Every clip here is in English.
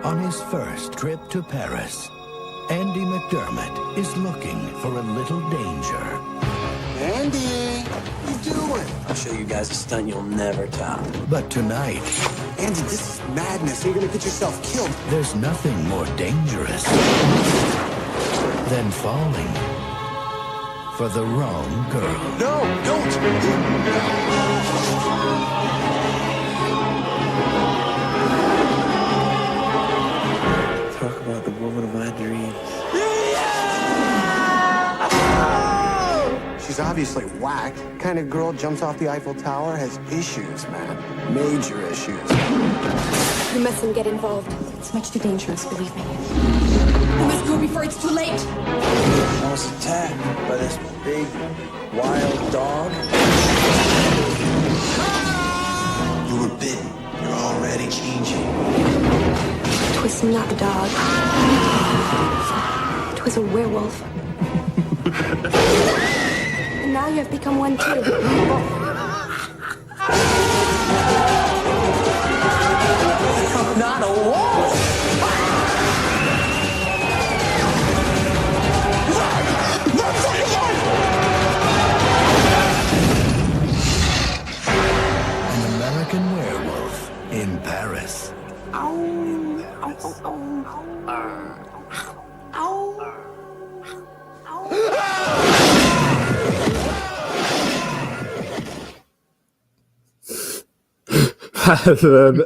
On his first trip to Paris, Andy McDermott is looking for a little danger. Andy, what are you doing? I'll show you guys a stunt you'll never top. But tonight, Andy, this is madness. You're gonna get yourself killed. there's nothing more dangerous than falling for the wrong girl. No, don't! Talk about the woman of my dreams. She's obviously whacked. Kind of girl jumps off the Eiffel Tower has issues, man. Major issues. You mustn't get involved. It's much too dangerous, believe me. You must go before it's too late. I was attacked by this big, wild dog. You were bitten. You're already changing. It was not a dog. It was a werewolf. And now you have become one too. I'm not a wolf! An American Werewolf in Paris.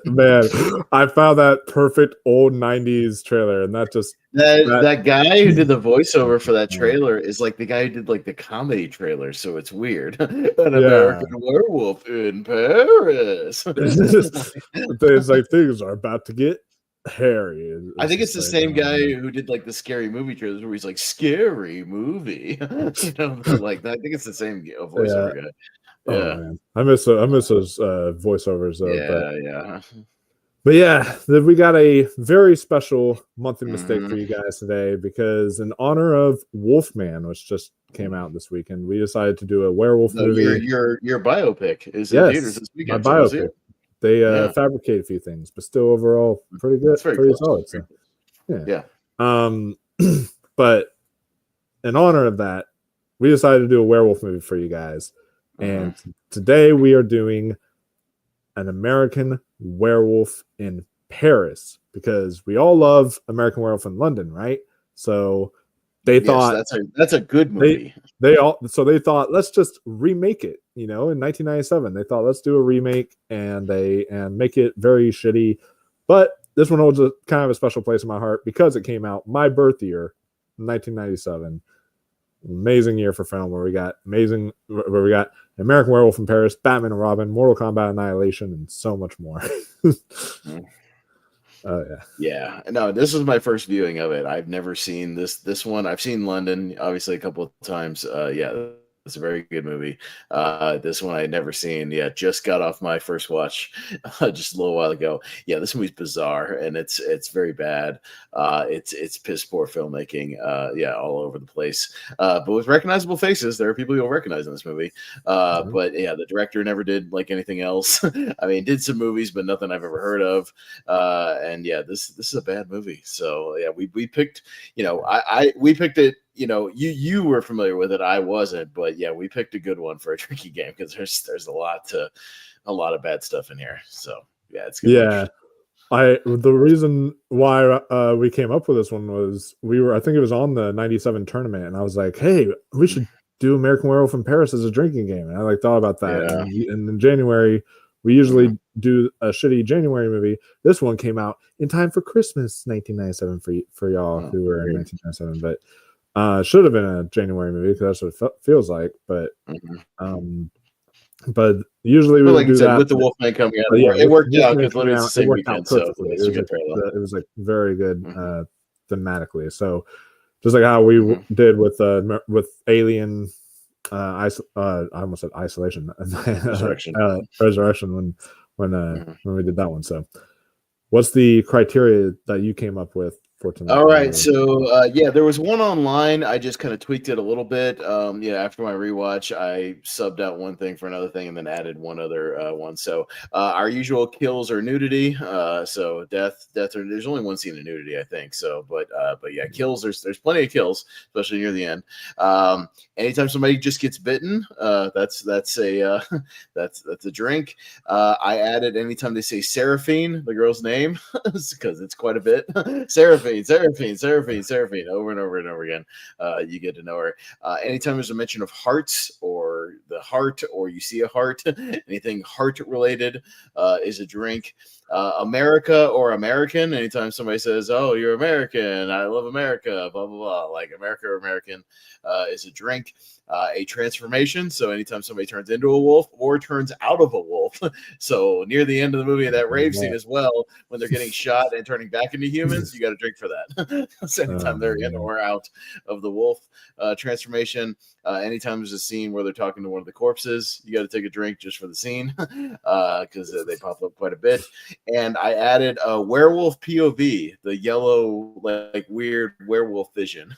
Man, I found that perfect old 90s trailer, and that guy who did the voiceover for that trailer is like the guy who did like the comedy trailer, so it's weird. An American Werewolf in Paris. It's like things are about to get hairy. I think it's the same guy who did like the scary movie trailers where he's like scary movie. Like that. I think it's the same voiceover guy. Oh, man. I miss those voiceovers though. Yeah. But yeah, we got a very special monthly mistake for you guys today, because in honor of Wolfman, which just came out this weekend, we decided to do a werewolf movie. Your biopic is in theaters this weekend. My biopic. They fabricate a few things, but still overall pretty good, pretty solid. So, yeah. But in honor of that, we decided to do a werewolf movie for you guys. And today we are doing an American Werewolf in Paris, because we all love American Werewolf in London, right? So they thought that's a good movie. They thought, let's just remake it. In 1997, they thought, let's do a remake and make it very shitty. But this one holds a kind of a special place in my heart because it came out my birth year, 1997. Amazing year for film, where we got American Werewolf in Paris, Batman and Robin, Mortal Kombat Annihilation, and so much more. Yeah. No, this was my first viewing of it. I've never seen this one. I've seen London, obviously, a couple of times. It's a very good movie. This one I had never seen. Yeah, just got off my first watch just a little while ago. Yeah, this movie's bizarre, and it's very bad. It's piss poor filmmaking. All over the place. But with recognizable faces, there are people you'll recognize in this movie. But yeah, the director never did like anything else. I mean, did some movies, but nothing I've ever heard of. And yeah, this is a bad movie. So yeah, we picked. We picked it. You were familiar with it, I wasn't, but yeah, we picked a good one for a tricky game, because there's a lot of bad stuff in here. So yeah, it's good. Yeah. The reason why we came up with this one was I think it was on the 97 tournament, and I was like, hey, we should do American Werewolf in Paris as a drinking game. And I thought about that. Yeah. And in January, we usually do a shitty January movie. This one came out in time for Christmas 1997 for y'all who were in 1997, but should have been a January movie, because that's what it feels like. But but usually we like do that with the Wolfman coming out. It worked out because literally it's the same weekend. So it was like very good thematically. So just like how we did with Alien, I almost said Isolation, Resurrection when we did that one. So what's the criteria that you came up with Fortunately. All right, so yeah, there was one online. I just kind of tweaked it a little bit. Yeah, after my rewatch, I subbed out one thing for another thing, and then added one other one. So our usual kills are nudity. So death, or there's only one scene of nudity, I think. So, but yeah, kills. There's plenty of kills, especially near the end. Anytime somebody just gets bitten, that's a that's a drink. I added anytime they say Seraphine, the girl's name, because it's quite a bit. Seraphine, over and over and over again. You get to know her. Anytime there's a mention of hearts or the heart, or you see a heart, anything heart related is a drink. America or American. Anytime somebody says, "Oh, you're American. I love America," blah blah blah. Like America or American is a drink. A transformation. So anytime somebody turns into a wolf or turns out of a wolf. So near the end of the movie, that rave scene as well, when they're getting shot and turning back into humans, you got to drink for that. So anytime they're in or out of the wolf transformation, anytime there's a scene where they're talking to one of the corpses, you got to take a drink just for the scene because they pop up quite a bit. And I added a werewolf POV, the yellow, like weird werewolf vision.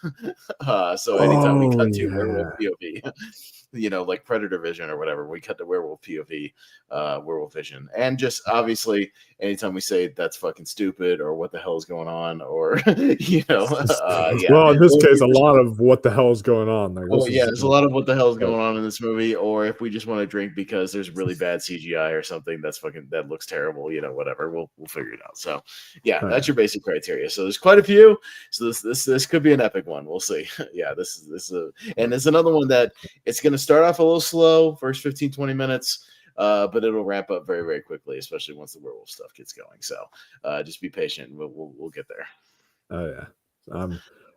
So anytime we cut to werewolf POV, like Predator vision or whatever, we cut to werewolf POV, werewolf vision. And just obviously, anytime we say that's fucking stupid or what the hell is going on, or Well, in this case, a lot of what the hell is going on. Like, there's a lot of what the hell is going on in this movie. Or if we just want to drink because there's really bad CGI or something that looks terrible, whatever, we'll figure it out. So yeah, that's your basic criteria. So there's quite a few. So this could be an epic one. We'll see. Yeah, this is and it's another one that it's going to start off a little slow, first 15-20 minutes. But it'll ramp up very, very quickly, especially once the werewolf stuff gets going. So just be patient. We'll get there. Oh yeah,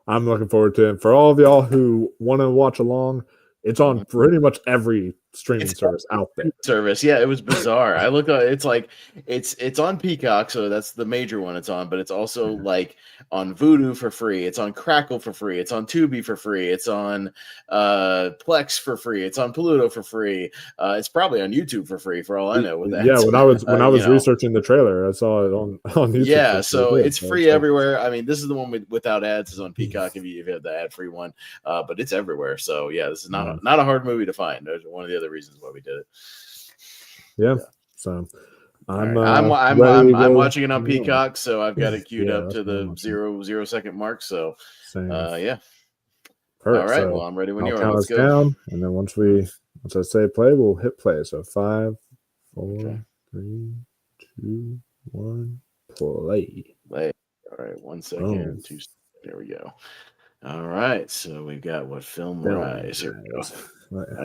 I'm looking forward to it. For all of y'all who want to watch along, it's on pretty much every streaming service out there. Yeah, it was bizarre. I look at it's like it's on Peacock, so that's the major one it's on, but it's also like on Vudu for free, it's on Crackle for free, it's on Tubi for free, it's on Plex for free, it's on Pluto for free. It's probably on YouTube for free for all I know with that. Yeah, when I was researching the trailer, I saw it on YouTube. Yeah, so it's free everywhere. I mean, this is the one without ads, is on Peacock if you have the ad-free one. But it's everywhere. So yeah, this is not a hard movie to find. There's one of the other reasons why we did it. Yeah. So I'm watching it on Peacock, so I've got it queued up to the 0 second mark. So yeah. Perfect. All right. Well, I'm ready when you are. Let's go. Down, and then once I say play, we'll hit play. So 5, 4, 3, 2, 1, play. All right. 1 second. 2. There we go. All right, so we've got Film Rise. Here we go.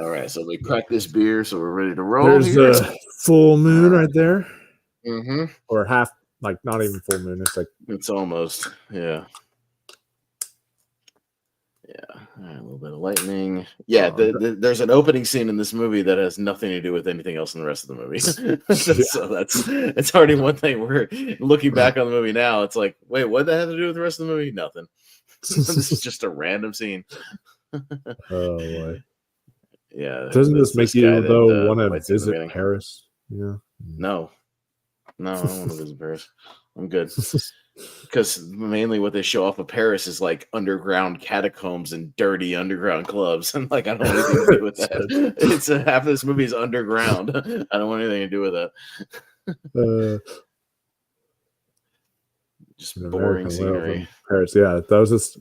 All right, so we crack this beer, so we're ready to roll. There's the full moon right there. Mm-hmm. Or half, like not even full moon. It's like it's almost, yeah. All right, a little bit of lightning. Yeah, there's an opening scene in this movie that has nothing to do with anything else in the rest of the movie. So it's already one thing. We're looking back on the movie now. It's like, wait, what did that have to do with the rest of the movie? Nothing. This is just a random scene. Oh boy. Yeah. Doesn't this make you though want to visit Paris? Yeah. No, I don't want to visit Paris. I'm good. Because mainly what they show off of Paris is like underground catacombs and dirty underground clubs, and like I don't want anything to do with that. It's half of this movie is underground. I don't want anything to do with that. Just boring scenery. Paris, yeah. That was just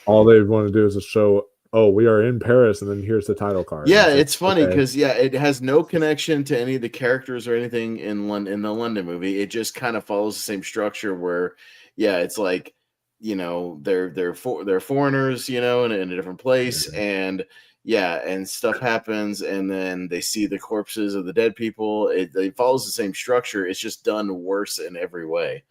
all they want to do is just show, oh, we are in Paris, and then here's the title card. Yeah, it's funny because it has no connection to any of the characters or anything in the London movie. It just kind of follows the same structure where, it's like, they're foreigners, in a different place, and and stuff happens, and then they see the corpses of the dead people. It follows the same structure. It's just done worse in every way.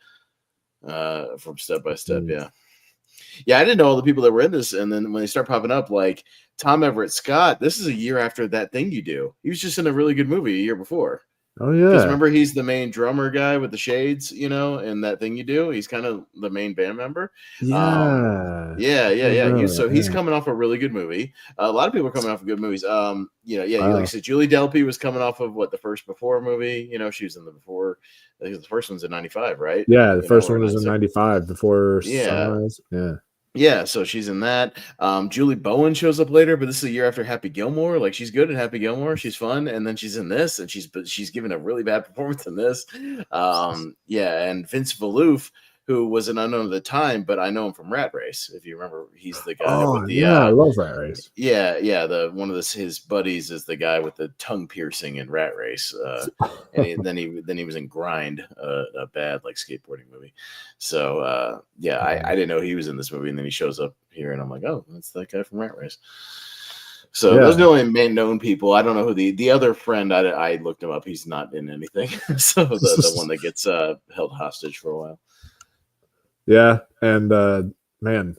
From step by step. I didn't know all the people that were in this, and then when they start popping up, like Tom Everett Scott, this is a year after That Thing You Do. He was just in a really good movie a year before. Oh Because yeah. remember, he's the main drummer guy with the shades, and that thing you do. He's kind of the main band member. Yeah. Yeah. He's Yeah. coming off a really good movie. A lot of people are coming off of good movies. Like Wow. you said, Julie Delpy was coming off of what, the first Before movie. She was in the Before. I think the first one's in '95, right? Yeah, the first Or one was in 96. '95 before Yeah. Sunrise. Yeah. Yeah, so she's in that. Julie Bowen shows up later, but this is a year after Happy Gilmore. Like, she's good in Happy Gilmore. She's fun, and then she's in this, and she's given a really bad performance in this. And Vince Valouf, who was an unknown at the time, but I know him from Rat Race. If you remember, he's the guy with the I love Rat Race. the one of his buddies is the guy with the tongue piercing in Rat Race, and then he was in Grind, a bad like skateboarding movie. So I didn't know he was in this movie, and then he shows up here, and I'm like, oh, that's that guy from Rat Race. So those are the only main known people. I don't know who the other friend. I looked him up. He's not in anything. So the one that gets held hostage for a while. Yeah, and man,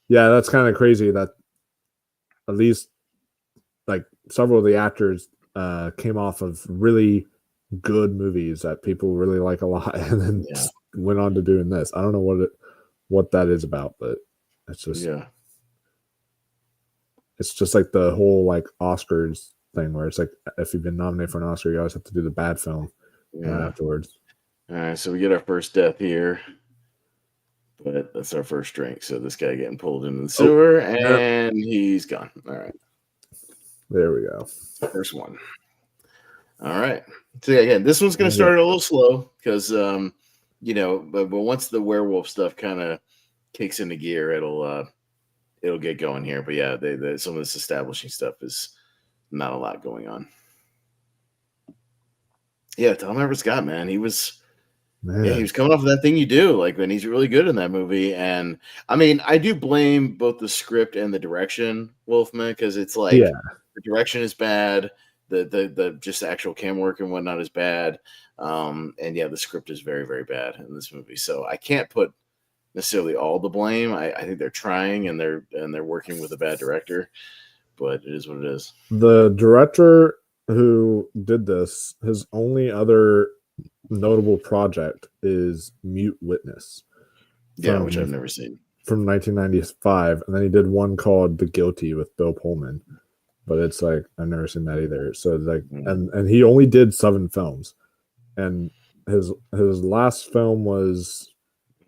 yeah, that's kind of crazy that at least like several of the actors came off of really good movies that people really like a lot, and then went on to doing this. I don't know what that is about, but it's just it's just like the whole like Oscars thing where it's like if you've been nominated for an Oscar, you always have to do the bad film afterwards. All right, so we get our first death here. But that's our first drink. So this guy getting pulled into the sewer, and he's gone. All right. There we go. First one. All right. So again, this one's going to start a little slow because, but once the werewolf stuff kind of kicks into gear, it'll get going here. But yeah, some of this establishing stuff is not a lot going on. Yeah, Tom Everett Scott, man, he was coming off of That Thing You Do, like, man, he's really good in that movie. And I mean, I do blame both the script and the direction, Wolfman, because it's like the direction is bad, the just actual camera work and whatnot is bad, and the script is very, very bad in this movie. So I can't put necessarily all the blame. I think they're trying and they're working with a bad director, but it is what it is. The director who did this, his only other notable project is Mute Witness, which I've never seen, from 1995, and then he did one called The Guilty with Bill Pullman, but it's like I've never seen that either. So like, and he only did 7 films, and his last film was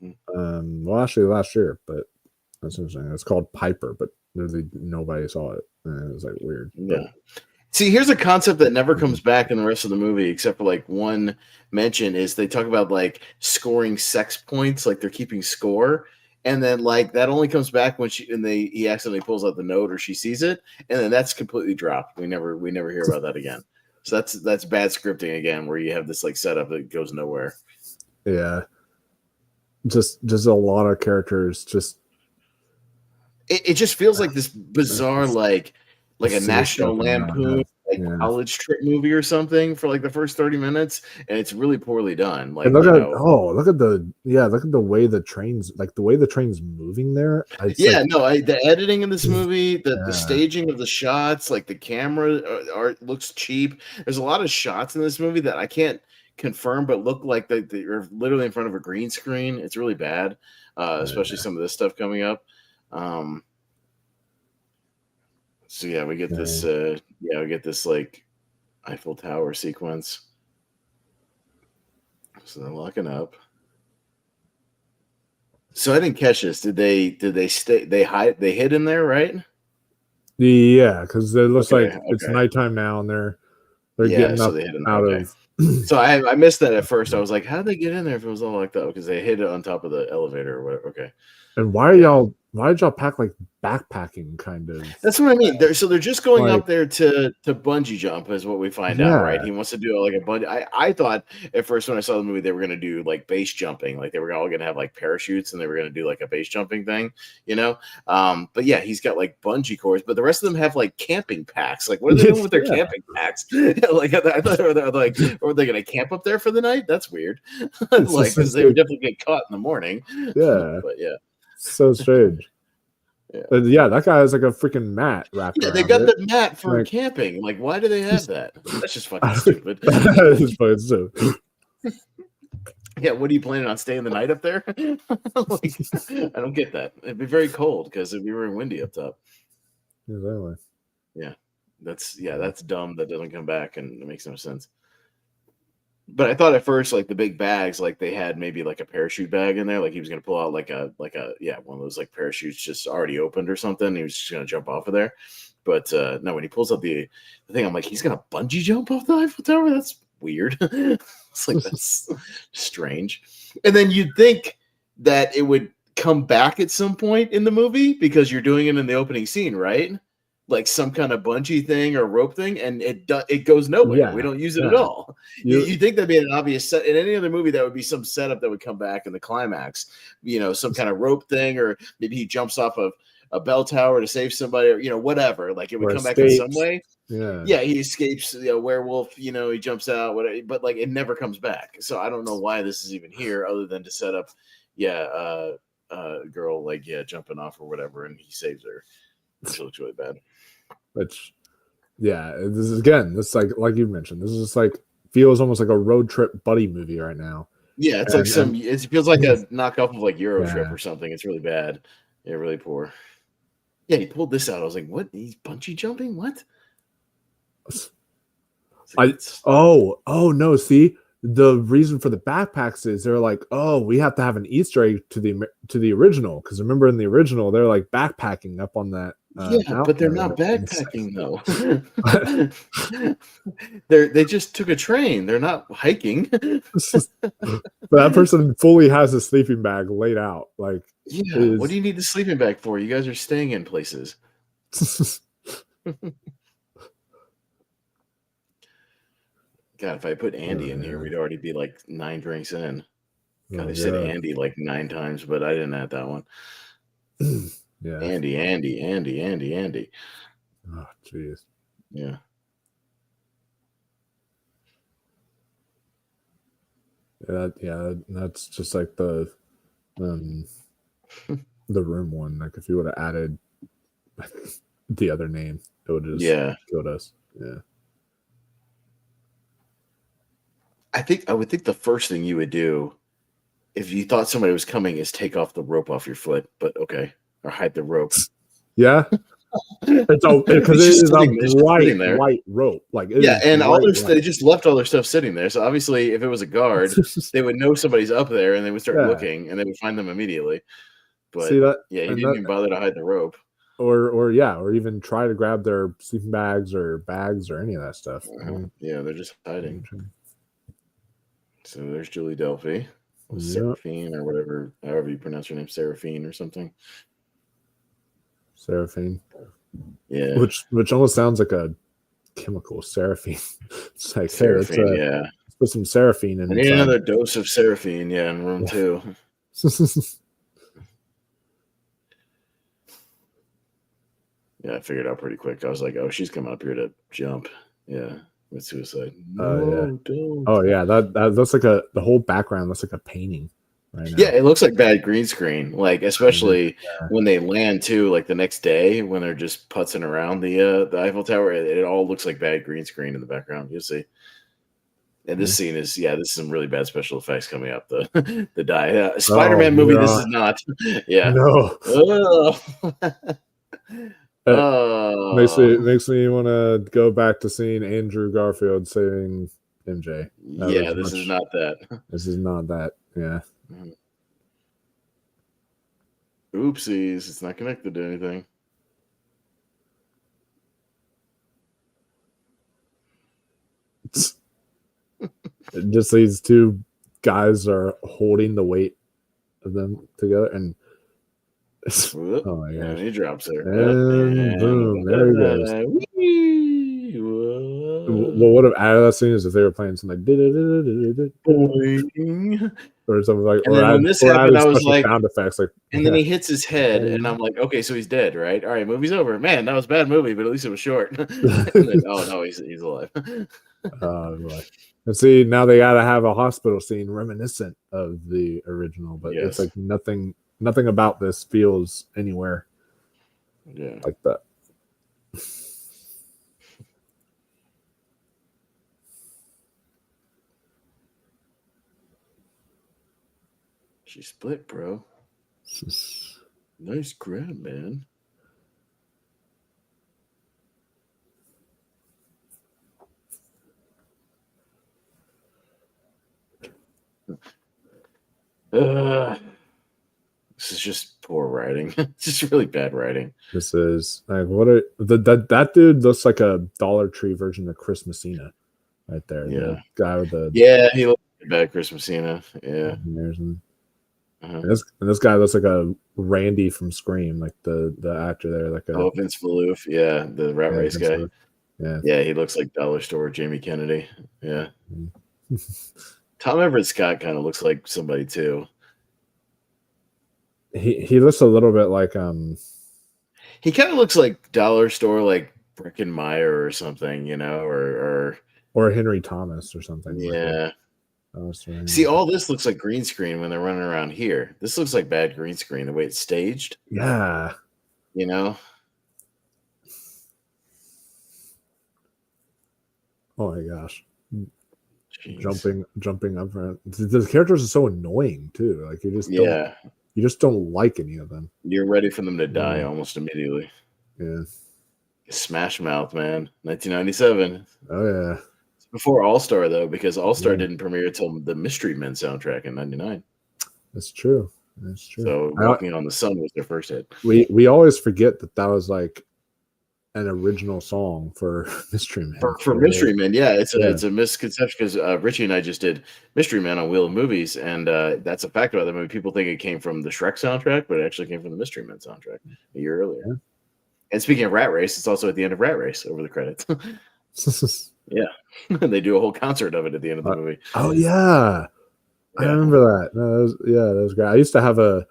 actually last year, but that's interesting. It's called Piper, but literally nobody saw it, and it was like weird. Yeah. See, here's a concept that never comes back in the rest of the movie, except for like one mention, is they talk about like scoring sex points, like they're keeping score. And then like that only comes back when he accidentally pulls out the note or she sees it. And then that's completely dropped. We never hear about that again. So that's bad scripting again, where you have this like setup that goes nowhere. Yeah. Just a lot of characters. It just feels like this bizarre, like a National Lampoon college trip movie or something for like the first 30 minutes, and it's really poorly done. Like, look at the way the train's moving there. The editing in this movie, the staging of the shots, like the camera art looks cheap. There's a lot of shots in this movie that I can't confirm, but look like you're literally in front of a green screen. It's really bad, especially some of this stuff coming up. So yeah, we get this. We get this like Eiffel Tower sequence. So they're locking up. So I didn't catch this. Did they stay? They hid in there, right? Yeah, because it looks like it's nighttime now, and they're getting up out of. So I missed that at first. I was like, how did they get in there if it was all locked up? Because they hid it on top of the elevator or whatever. Okay. And why did y'all pack like backpacking kind of? That's what I mean. They're just going up there to bungee jump is what we find out, right? He wants to do like a bungee. I thought at first when I saw the movie they were going to do like base jumping, like they were all going to have like parachutes and they were going to do like a base jumping thing, But yeah, he's got like bungee cords, but the rest of them have like camping packs. Like, what are they doing with their camping packs? Like I thought, were they going to camp up there for the night? That's weird. Like because they would definitely get caught in the morning. Yeah, but yeah. So strange. Yeah, that guy has like a freaking mat wrapped Yeah, around they got it. the mat for Like- camping. Like, why do they have that? That's just fucking stupid. It's fucking stupid. Yeah, what are you planning on staying the night up there? Like, I don't get that. It'd be very cold because it'd be very windy up top. Exactly. That's dumb. That doesn't come back, and it makes no sense. But I thought at first, like the big bags, like they had maybe like a parachute bag in there, like he was gonna pull out like a one of those like parachutes just already opened or something. He was just gonna jump off of there. But no, when he pulls out the thing, I'm like, he's gonna bungee jump off the Eiffel Tower. That's weird. It's like that's strange. And then you'd think that it would come back at some point in the movie because you're doing it in the opening scene, right? Like some kind of bungee thing or rope thing, and it goes nowhere. Yeah, We don't use it at all. You think that'd be an obvious set in any other movie. That would be some setup that would come back in the climax. Some kind of rope thing, or maybe he jumps off of a bell tower to save somebody, or whatever. Like it would come back in some way. Yeah, He escapes. Werewolf. He jumps out. Whatever, but like it never comes back. So I don't know why this is even here, other than to set up. Girl jumping off or whatever, and he saves her. She looks really bad. Which, this is again, this like you mentioned, this is just like feels almost like a road trip buddy movie right now. Yeah, it's it feels like a knockoff of like Euro Trip or something. It's really bad. Yeah, really poor. Yeah, he pulled this out. I was like, what? He's bungee jumping? What? Oh no, see, the reason for the backpacks is they're like, oh, we have to have an Easter egg to the original, because remember in the original they're like backpacking up on that. But they're not backpacking though. They just took a train. They're not hiking. But that person fully has a sleeping bag laid out. Like, what do you need the sleeping bag for? You guys are staying in places. God, if I put Andy in here, we'd already be like 9 drinks in. God, they said Andy like 9 times, but I didn't add that one. Yeah. Andy. Oh, jeez. Yeah. That's just like the room one. Like if you would have added the other name, it would have just killed us. Yeah. I would think the first thing you would do if you thought somebody was coming is take off the rope off your foot, but okay. Or hide the rope. Yeah. It's because it is a white rope. Like and all they just left all their stuff sitting there. So obviously if it was a guard, they would know somebody's up there and they would start looking and they would find them immediately. But he didn't even bother to hide the rope. Or even try to grab their sleeping bags or any of that stuff. Yeah, they're just hiding. So there's Julie Delphi, Seraphine or whatever, however you pronounce her name, Seraphine or something. Seraphine. Yeah. Which almost sounds like a chemical, Seraphine. It's like, Seraphine, let's put some Seraphine in. I need another dose of Seraphine, in room 2. Yeah, I figured out pretty quick. I was like, oh, she's coming up here to jump. Yeah. With suicide. Don't. Oh yeah, that's like the whole background looks like a painting right now. Yeah, it looks like bad green screen. Like especially when they land too, like the next day when they're just putzing around the Eiffel Tower, it all looks like bad green screen in the background. You'll see. And this scene is this is some really bad special effects coming up. The die Spider-Man movie. This is not. Yeah. No. Makes me want to go back to seeing Andrew Garfield saving MJ. This is not that. This is not that. Yeah. Oopsies! It's not connected to anything. Just these two guys are holding the weight of them together, and oh my god! And he drops there, and boom, there he goes. What would have added that scene is if they were playing something like or something like. And then when this happened, I was like, sound effects, like, and then he hits his head, and I'm like, okay, so he's dead, right? All right, movie's over. Man, that was a bad movie, but at least it was short. And then, oh no, he's alive. And see, now they got to have a hospital scene reminiscent of the original, but it's like nothing about this feels anywhere Yeah. like that. She split, bro. Nice grab, man. This is just poor writing. Just really bad writing. This is like what are that dude looks like a Dollar Tree version of Chris Messina right there. Yeah. The guy with the Yeah, he looks like a bad Chris Messina. Yeah. and Uh-huh. this guy looks like a Randy from Scream, like the actor there, like a Vince Maloof. Yeah, the rat race Vince guy. Lewis. Yeah. Yeah, he looks like Dollar Store Jamie Kennedy. Yeah. Mm-hmm. Tom Everett Scott kind of looks like somebody too. He looks a little bit like He kind of looks like Dollar Store, like Breckenmeyer or something, you know, or Henry Thomas or something. yeah. Like See, all this looks like green screen when they're running around here. This looks like bad green screen the way it's staged. Yeah. You know. Oh my gosh. Jeez. Jumping up. The characters are so annoying too. Like you just don't like any of them. You're ready for them to die almost immediately. Yeah. Smash Mouth, man. 1997. Oh yeah. It's before All Star though, because All Star didn't premiere until the Mystery Men soundtrack in '99. That's true. That's true. So Walking on the Sun was their first hit. We always forget that was like an original song for Mystery Men. For Mystery Men, yeah, it's a misconception because Richie and I just did Mystery Men on Wheel of Movies, and that's a fact about the movie. People think it came from the Shrek soundtrack, but it actually came from the Mystery Men soundtrack a year earlier. Yeah. And speaking of Rat Race, it's also at the end of Rat Race over the credits. Yeah, they do a whole concert of it at the end of the movie. Oh yeah, I remember that. No, that was great. I used to have as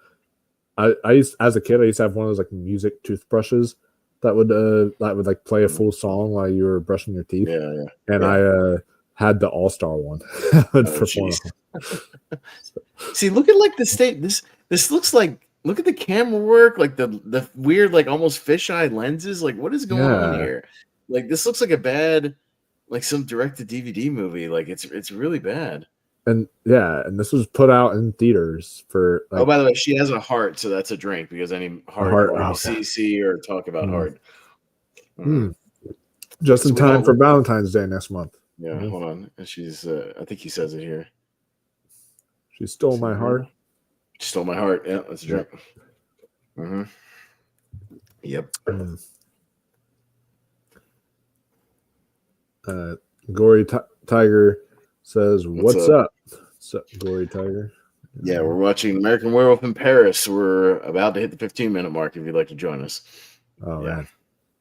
a kid, I used to have one of those like music toothbrushes that would like play a full song while you were brushing your teeth. Yeah. And I had the All-Star one. See, look at like the state. This looks like, look at the camera work, like the weird, like almost fisheye lenses. Like, what is going on here? Like, this looks like a bad, like some direct-to-DVD movie. Like, it's really bad. And this was put out in theaters for. Like, by the way, she has a heart, so that's a drink because any heart you see or talk about heart. Just in time for Valentine's Day next month. Yeah, hold on. She's, I think he says it here. She stole my heart. She stole my heart. Yeah, that's a drink. Mm-hmm. Yep. Gory Tiger says, "What's up? What's up, Gory Tiger?" Yeah, we're watching American Werewolf in Paris. We're about to hit the 15-minute mark. If you'd like to join us, man,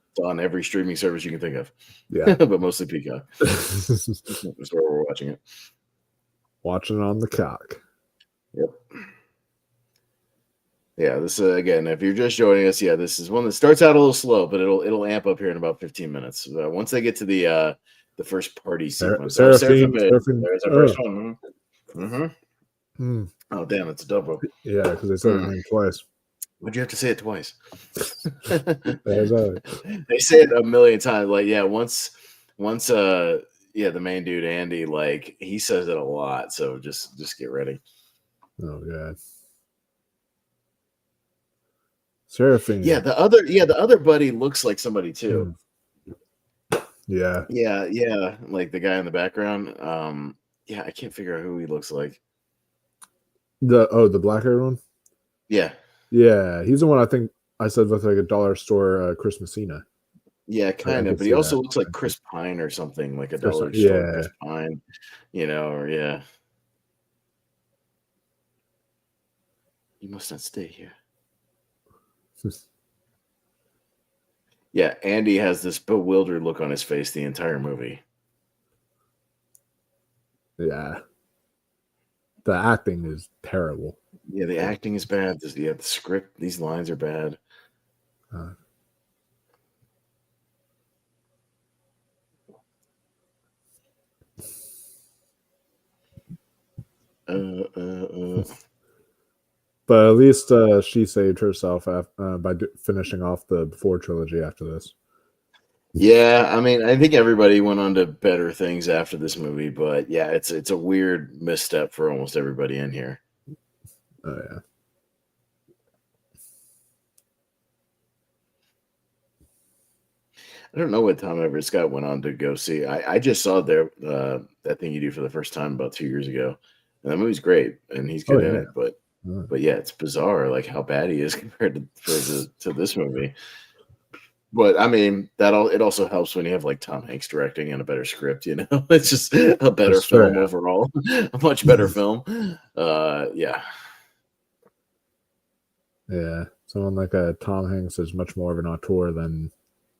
it's on every streaming service you can think of. Yeah, but mostly Peacock. That's where we're watching it. Watching on the cock. Yep. Yeah, this again. If you're just joining us, this is one that starts out a little slow, but it'll amp up here in about 15 minutes. Once they get to the first party sequence. Seraphim. There's our first one. Mm-hmm. Oh damn, it's a double. Yeah, because they said it name twice. Why'd you have to say it twice? They say it a million times. Like, once the main dude Andy, like, he says it a lot. So just get ready. Oh god. Seraphim. Yeah, the other buddy looks like somebody too. Yeah. Yeah. Like the guy in the background. I can't figure out who he looks like. The black haired one? Yeah. Yeah. He's the one I think I said looked like a dollar store Chris Messina. Yeah, kind of. But he also looks like Chris Pine or something, like a dollar store Chris Pine, or You must not stay here. Yeah, Andy has this bewildered look on his face the entire movie. Yeah. The acting is terrible. Yeah, the acting is bad. The script, these lines are bad. But at least she saved herself by finishing off the Before trilogy after this. Yeah, I mean, I think everybody went on to better things after this movie, but yeah, it's a weird misstep for almost everybody in here. Oh yeah. I don't know what Tom Everett Scott went on to go see. I just saw that thing you do for the first time about 2 years ago, and that movie's great, and he's good in it. But yeah, it's bizarre like how bad he is compared to this movie. But I mean, it also helps when you have like Tom Hanks directing and a better script. It's just a better That's film fair. overall, a much better film. Yeah. Yeah, someone like Tom Hanks is much more of an auteur than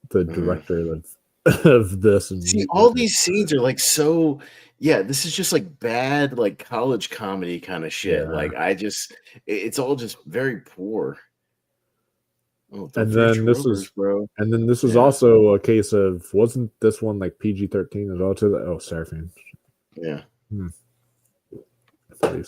the director of this. And See, all these scenes are like so. Yeah, this is just like bad, like college comedy kind of shit. Yeah. Like it's all just very poor. Oh, And then this is also a case of, wasn't this one like PG-13 as well too? Oh, Seraphine. Yeah. So.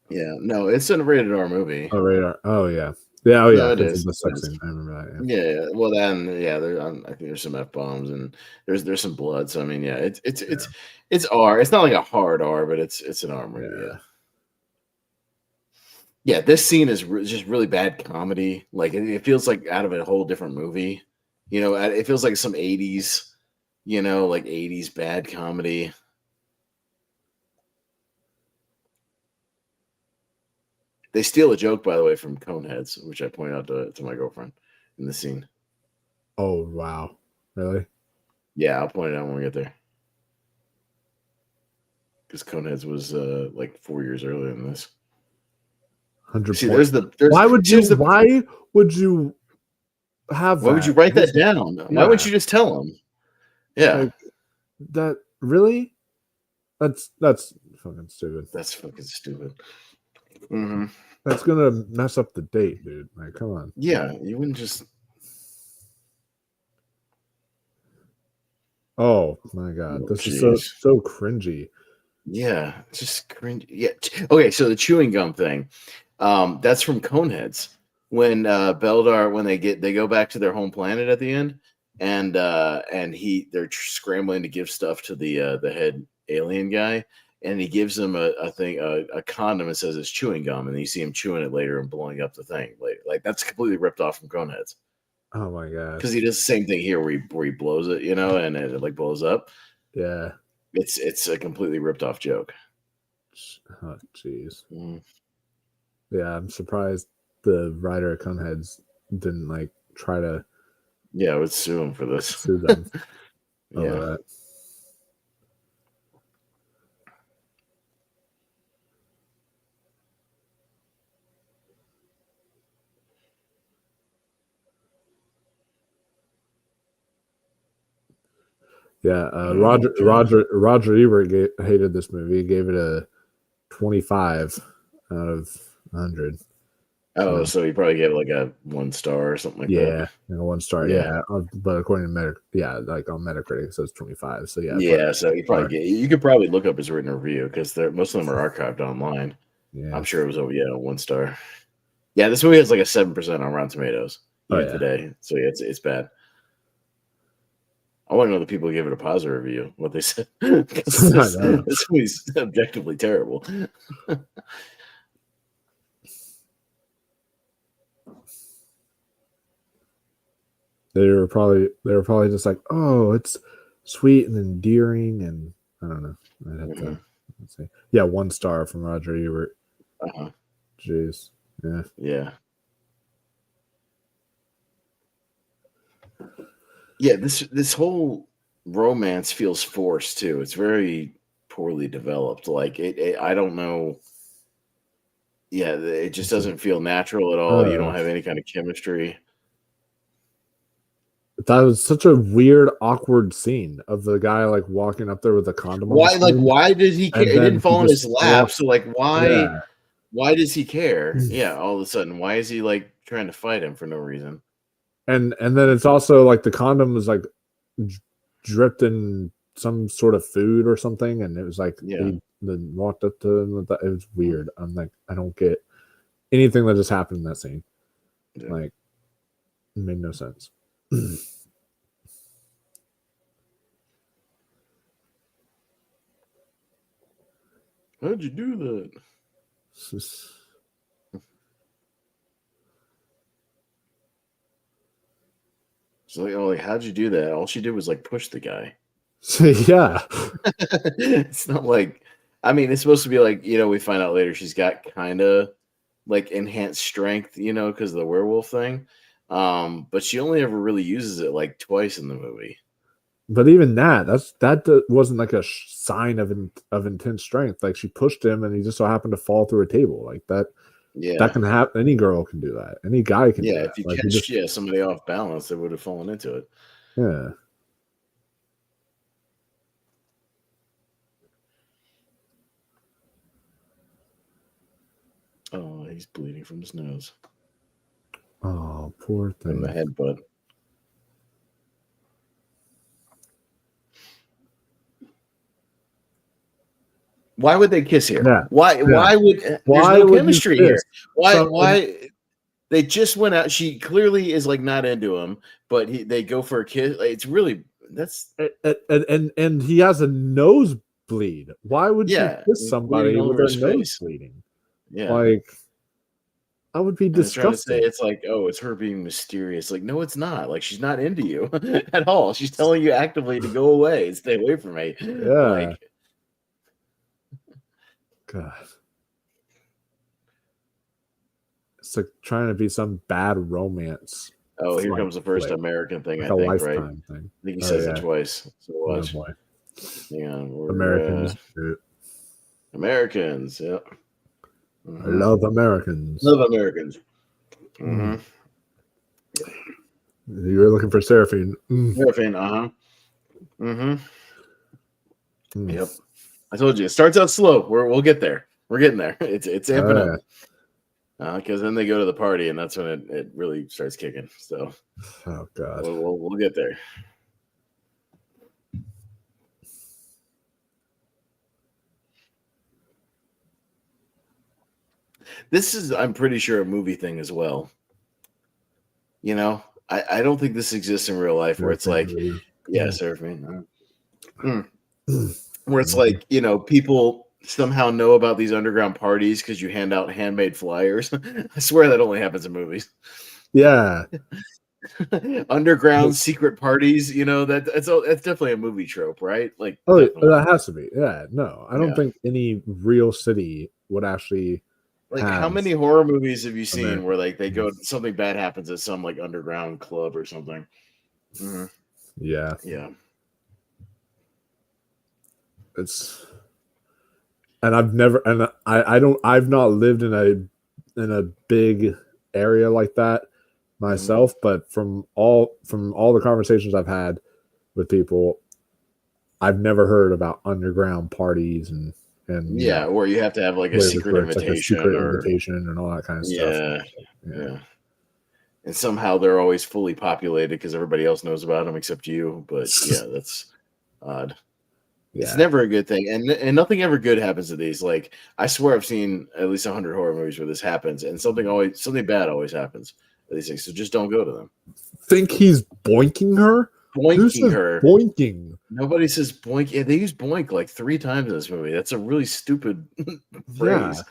Yeah. No, it's a rated R movie. Oh, radar. Oh, yeah. Yeah. Oh, yeah. No, it is. The sex scene. I remember that. Yeah. Well, then, yeah. I think there's some F-bombs and there's some blood. So I mean, yeah, it's R. It's not like a hard R, but it's an R movie. Yeah. Yeah, this scene is just really bad comedy. Like it feels like out of a whole different movie. It feels like some 80s, like 80s bad comedy. They steal a joke, by the way, from Coneheads, which I point out to my girlfriend in the scene. Oh, wow. Really? Yeah, I'll point it out when we get there. Because Coneheads was like 4 years earlier than this. 100. See, why would you have? Why would you write that down? Why wouldn't you just tell them? Yeah, like, that really? That's fucking stupid. That's fucking stupid. Mm-hmm. That's gonna mess up the date, dude. Like, come on. Yeah, you wouldn't just. Oh my god, this is so cringy. Yeah, just cringe. Yeah. Okay, so the chewing gum thing. That's from Coneheads when Beldar, when they go back to their home planet at the end, and they're scrambling to give stuff to the head alien guy, and he gives them a condom and says it's chewing gum, and you see him chewing it later and blowing up the thing later. Like that's completely ripped off from Coneheads. Oh my god! Because he does the same thing here where he blows it, and it like blows up. Yeah, it's a completely ripped off joke. Oh jeez. Yeah, I'm surprised the writer of Coneheads didn't like try to. Yeah, I would sue him for this. Sue them. Yeah. That. Yeah, Roger Ebert hated this movie. He gave it a 25 out of 100. Oh, so he probably gave it like a 1 star or something like that. Yeah, a 1 star. Yeah, but according to like on Metacritic, it says 25. So yeah. Yeah, so you could probably look up his written review because most of them are archived online. Yeah, I'm sure it was 1 star. Yeah, this movie has like a 7% on Rotten Tomatoes today. So yeah, it's bad. I want to know the people who gave it a positive review, what they said. This movie's objectively terrible. They were probably just like, oh, it's sweet and endearing, and I don't know. I'd have to see. Yeah, 1 star from Roger Ebert. Jeez. Yeah. Yeah. Yeah, this whole romance feels forced too. It's very poorly developed. Like I don't know. Yeah, it just doesn't feel natural at all. You don't have any kind of chemistry. That was such a weird, awkward scene of the guy like walking up there with a condom. Why did he care? It didn't fall in his lap. So like, why does he care? Yeah, all of a sudden, why is he like trying to fight him for no reason? And then it's also like the condom was like dripped in some sort of food or something, and it was like they walked up to him with that. It was weird. I'm like, I don't get anything that just happened in that scene. Yeah. Like, it made no sense. How'd you do that? So like, how'd you do that? All she did was like push the guy. Yeah. It's not like, I mean, it's supposed to be like, we find out later she's got kind of like enhanced strength, because of the werewolf thing. But she only ever really uses it like twice in the movie. But even that wasn't like a sign of intense strength. Like, she pushed him and he just so happened to fall through a table like that. Yeah, that can happen. Any girl can do that. Any guy can. yeah. do If that. you Like, catch somebody off balance, they would have fallen into it. Yeah. Oh, he's bleeding from his nose. Oh, poor From thing. the headbutt. Why would they kiss here? Yeah. Why would there's Why no would you chemistry here? kiss Why someone- they just went out? She clearly is like not into him, but they go for a kiss. It's really and he has a nosebleed. Why would you Yeah, kiss he's somebody bleeding all with over their his nose face. bleeding? yeah. Like, I would be I was trying to say disgusted. it's like, oh, it's her being mysterious. Like, no, it's not. Like, she's not into you at all. She's telling you actively to go away and stay away from me. Yeah. Like, God. It's like trying to be some bad romance. oh, here Like, comes the first like- American thing, Like I a think, right? lifetime thing. I think he Oh, says yeah. it twice. So Oh, watch. boy. Hang on. We're, Americans. Americans, yeah. I love Americans. Love Americans. Mm-hmm. You were looking for Seraphine. Seraphine, Mm-hmm. Mm. Yep. I told you it starts out slow. We'll get there. We're getting there. It's amping up. Because then they go to the party, and that's when it really starts kicking. So, Oh, God. we'll get there. This is, I'm pretty sure, a movie thing as well. I don't think this exists in real life where it's like, yeah, Seraphine. Where it's like, people somehow know about these underground parties because you hand out handmade flyers. I swear that only happens in movies. Yeah. Underground secret parties, that's definitely a movie trope, right? Like, Oh, definitely. that has to be. Yeah. No, I don't Yeah. think any real city would actually. Like, how have many horror movies have you seen American. where like they go, something bad happens at some like underground club or something? Mhm. Yeah. Yeah. It's. And I've not lived in a big area like that myself, but from all the conversations I've had with people, I've never heard about underground parties and Yeah, or you have to have like a secret invitation and all that kind of stuff. Yeah. And somehow they're always fully populated because everybody else knows about them except you. But yeah, that's odd. Yeah. It's never a good thing, and nothing ever good happens to these. Like, I swear I've seen at least 100 horror movies where this happens, and something bad always happens to these things. So just don't go to them. Think he's boinking her? Who Boinking says her. boinking? Nobody says boink. Yeah, they use boink like 3 times in this movie. That's a really stupid phrase. Yeah.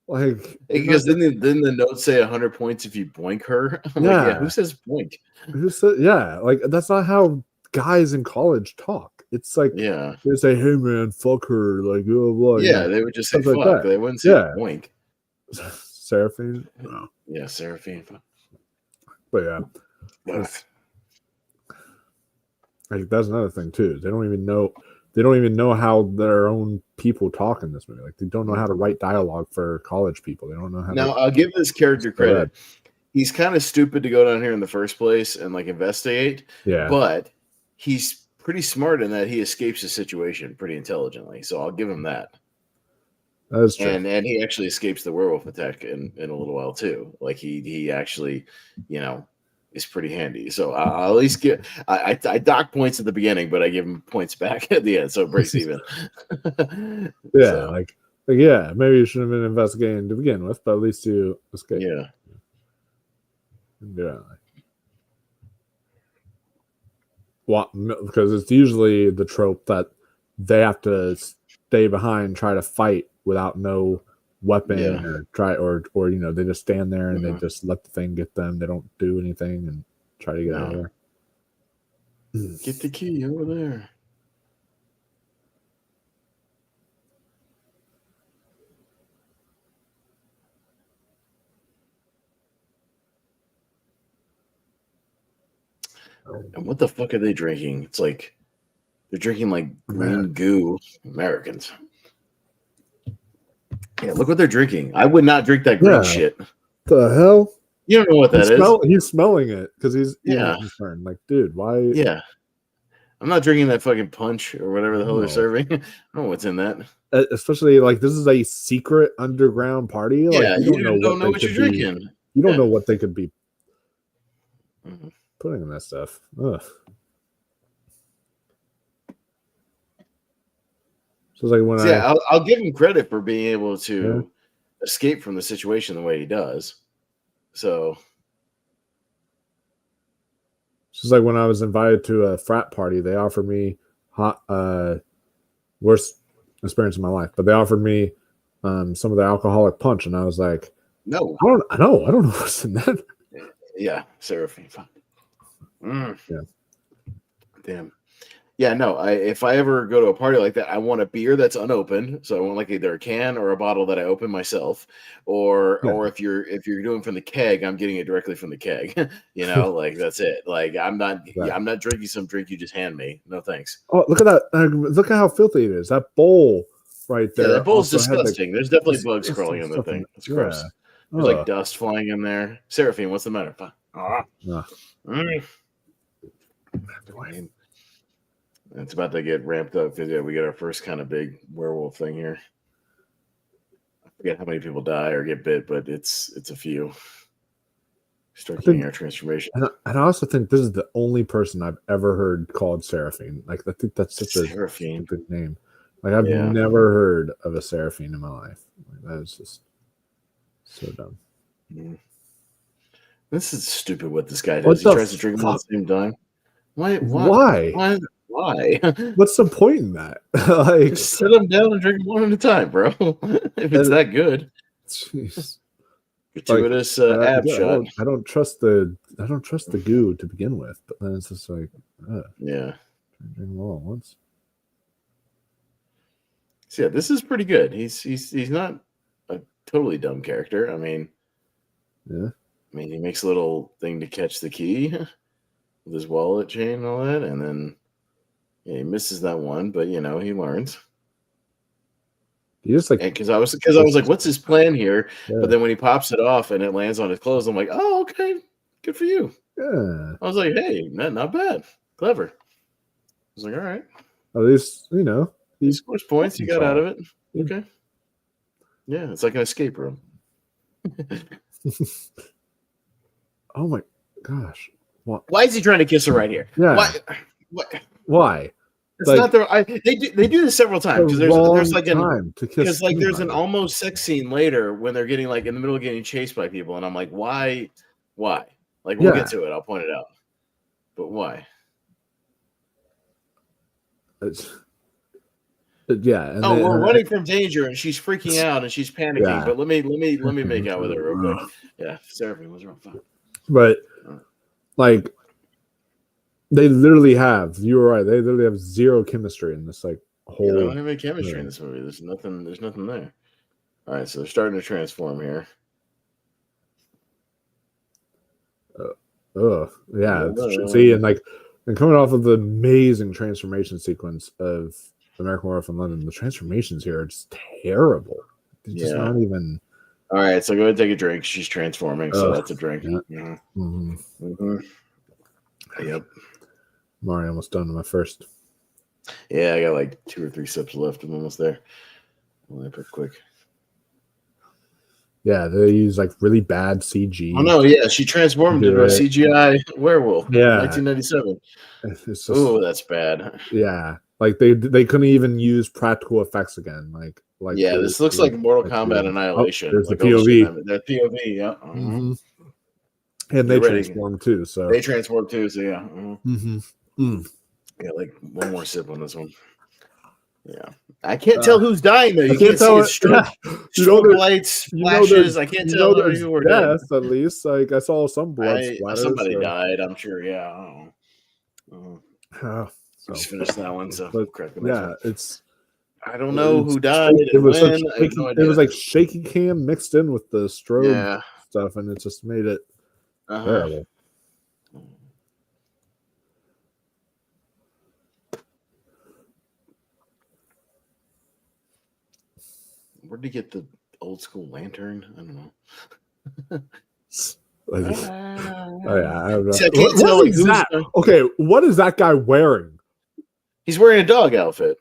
Like, Because then the notes say 100 points if you boink her. I'm like, yeah, who says boink? who said? Yeah, like that's not how guys in college talk. It's like, Yeah, they say, "Hey man, fuck her," like blah blah. yeah, they would just say stuff fuck. like that. They wouldn't say boink. Seraphine. No. Yeah, Seraphine. But yeah, Ugh. like that's another thing too. They don't even know how their own people talk in this movie. Like, they don't know how to write dialogue for college people. They don't know how. Now, I'll give this character Go ahead. credit. He's kind of stupid to go down here in the first place and like investigate, Yeah, but he's pretty smart in that he escapes the situation pretty intelligently. So I'll give him that. that is true. And he actually escapes the werewolf attack in a little while too. Like he actually, is pretty handy. So I'll at least I dock points at the beginning, but I give him points back at the end, so it breaks even. Yeah, So, like Like, yeah, maybe you shouldn't have been investigating to begin with, but at least you escaped. Yeah. Yeah. Well, because it's usually the trope that they have to stay behind, try to fight without no weapon, or try, or they just stand there and they just let the thing get them. They don't do anything and try to get out of there. Get the key over there. And what the fuck are they drinking? It's like they're drinking like green goo. Americans. Yeah, look what they're drinking. I would not drink that green shit. The hell? You don't know what that is. He's smelling it because he's yeah. concerned. Like, dude, why? Yeah, I'm not drinking that fucking punch or whatever the hell they're serving. I don't know what's in that. Especially like this is a secret underground party. Like, yeah, you don't know what you're drinking. You don't know what they could be putting in that stuff. Ugh. So it's like when I'll give him credit for being able to escape from the situation the way he does. So it's just like when I was invited to a frat party, they offered me worst experience of my life, but they offered me some of the alcoholic punch, and I was like, no, I don't know what's in that. Yeah, Seraphine. Yeah. Damn. Yeah, no. If I ever go to a party like that, I want a beer that's unopened. So I want like either a can or a bottle that I open myself, or if you're doing from the keg, I'm getting it directly from the keg. Like that's it. Like I'm not drinking some drink you just hand me. No thanks. Oh, look at that! Look at how filthy it is. That bowl right there. Yeah, that bowl's disgusting. There's definitely bugs crawling in the thing. It's gross. Yeah. There's like dust flying in there. Seraphine, what's the matter? It's about to get ramped up because we get our first kind of big werewolf thing here. I forget how many people die or get bit, but it's a few. Start getting our transformation. And I also think this is the only person I've ever heard called Seraphine. Like I think that's such a good name. Like I've never heard of a Seraphine in my life. Like, that is just so dumb. This is stupid what this guy does. He tries to drink them at the same time. Why? Why? What's the point in that? Like, just sit them down and drink one at a time, bro. If it's that good. Jeez. Gratuitous ab shot. I don't trust the goo to begin with, but then it's just like, yeah. Drink them all at once. So yeah, this is pretty good. He's not a totally dumb character. I mean, he makes a little thing to catch the key with his wallet chain and all that, and then he misses that one, but he learns. He just like because I was like, what's his plan here? Yeah. But then when he pops it off and it lands on his clothes, I'm like, oh, okay, good for you. Yeah. I was like, hey, not bad, clever. I was like, all right. At least he scores points. You got out of it. Okay. Yeah, it's like an escape room. Oh my gosh! Why is he trying to kiss her right here? Yeah. Why? It's like, not the. They do this several times because there's like there's an almost sex scene later when they're getting like in the middle of getting chased by people, and I'm like, why? Like we'll get to it. I'll point it out. But why? Yeah. We're running from danger, and she's freaking out, and she's panicking. Yeah. But let me make out with her real quick. Yeah, Seraphine, what's wrong? But like, they literally have. You were right. They literally have zero chemistry in this whole. They don't have any chemistry in this movie. There's nothing there. All right, so they're starting to transform here. Yeah. See, and coming off of the amazing transformation sequence of American Werewolf in London, the transformations here are just terrible. They're just not even. All right, so go ahead and take a drink. She's transforming, so that's a drink. Yeah. Yep. I'm already almost done with my first. Yeah, I got like 2 or 3 sips left. I'm almost there. I'll put quick. Yeah, they use really bad CG. Oh no, yeah, she transformed into a CGI werewolf. Yeah, 1997. Oh, that's bad. Yeah, Like they couldn't even use practical effects again. Like yeah, this looks like Mortal Kombat Annihilation. There's like the POV. That POV, yeah. Mhm. And they Get ready. transform too. So They transform too. So yeah. Yeah, like one more sip on this one. Yeah, I can't tell who's dying though. You can't see his strobe lights, flashes. I can't tell who are dead. At least, like I saw some blood splatters. Somebody died. I'm sure. Yeah. I don't know. Just finished that one. So correct the next one. It's. I don't know who died. It was when. it was like shaky cam mixed in with the strobe stuff, and it just made it terrible. Where'd he get the old school lantern? I don't know. I don't know. Okay, what is that guy wearing? He's wearing a dog outfit.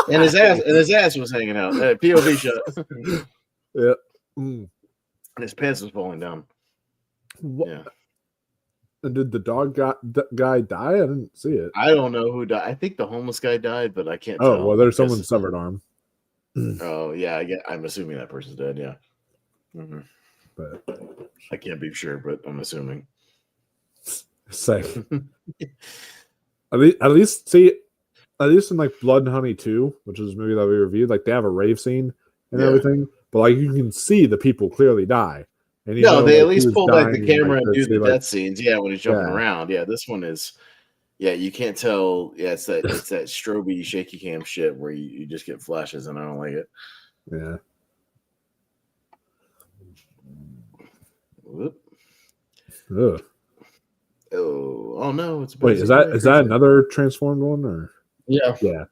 and his ass was hanging out. POV shot. Yeah. And his pants was falling down. What? Yeah. And did the dog guy die? I didn't see it. I don't know who died. I think the homeless guy died, but I can't tell. Oh, well, there's someone's severed arm. Oh, yeah. I'm assuming that person's dead, yeah. Mm-hmm. But I can't be sure, but I'm assuming. It's like, at least in like Blood and Honey 2, which is a movie that we reviewed, like they have a rave scene and everything, but like you can see the people clearly die. And no, they at least pull back the camera and do the death scenes. Yeah, when he's jumping around. Yeah, this one is. Yeah, you can't tell. Yeah, it's that stroby shaky cam shit where you just get flashes, and I don't like it. Yeah. Whoop. Ugh. Oh no! It's wait. Is that another transformed one or? Yeah. Yeah.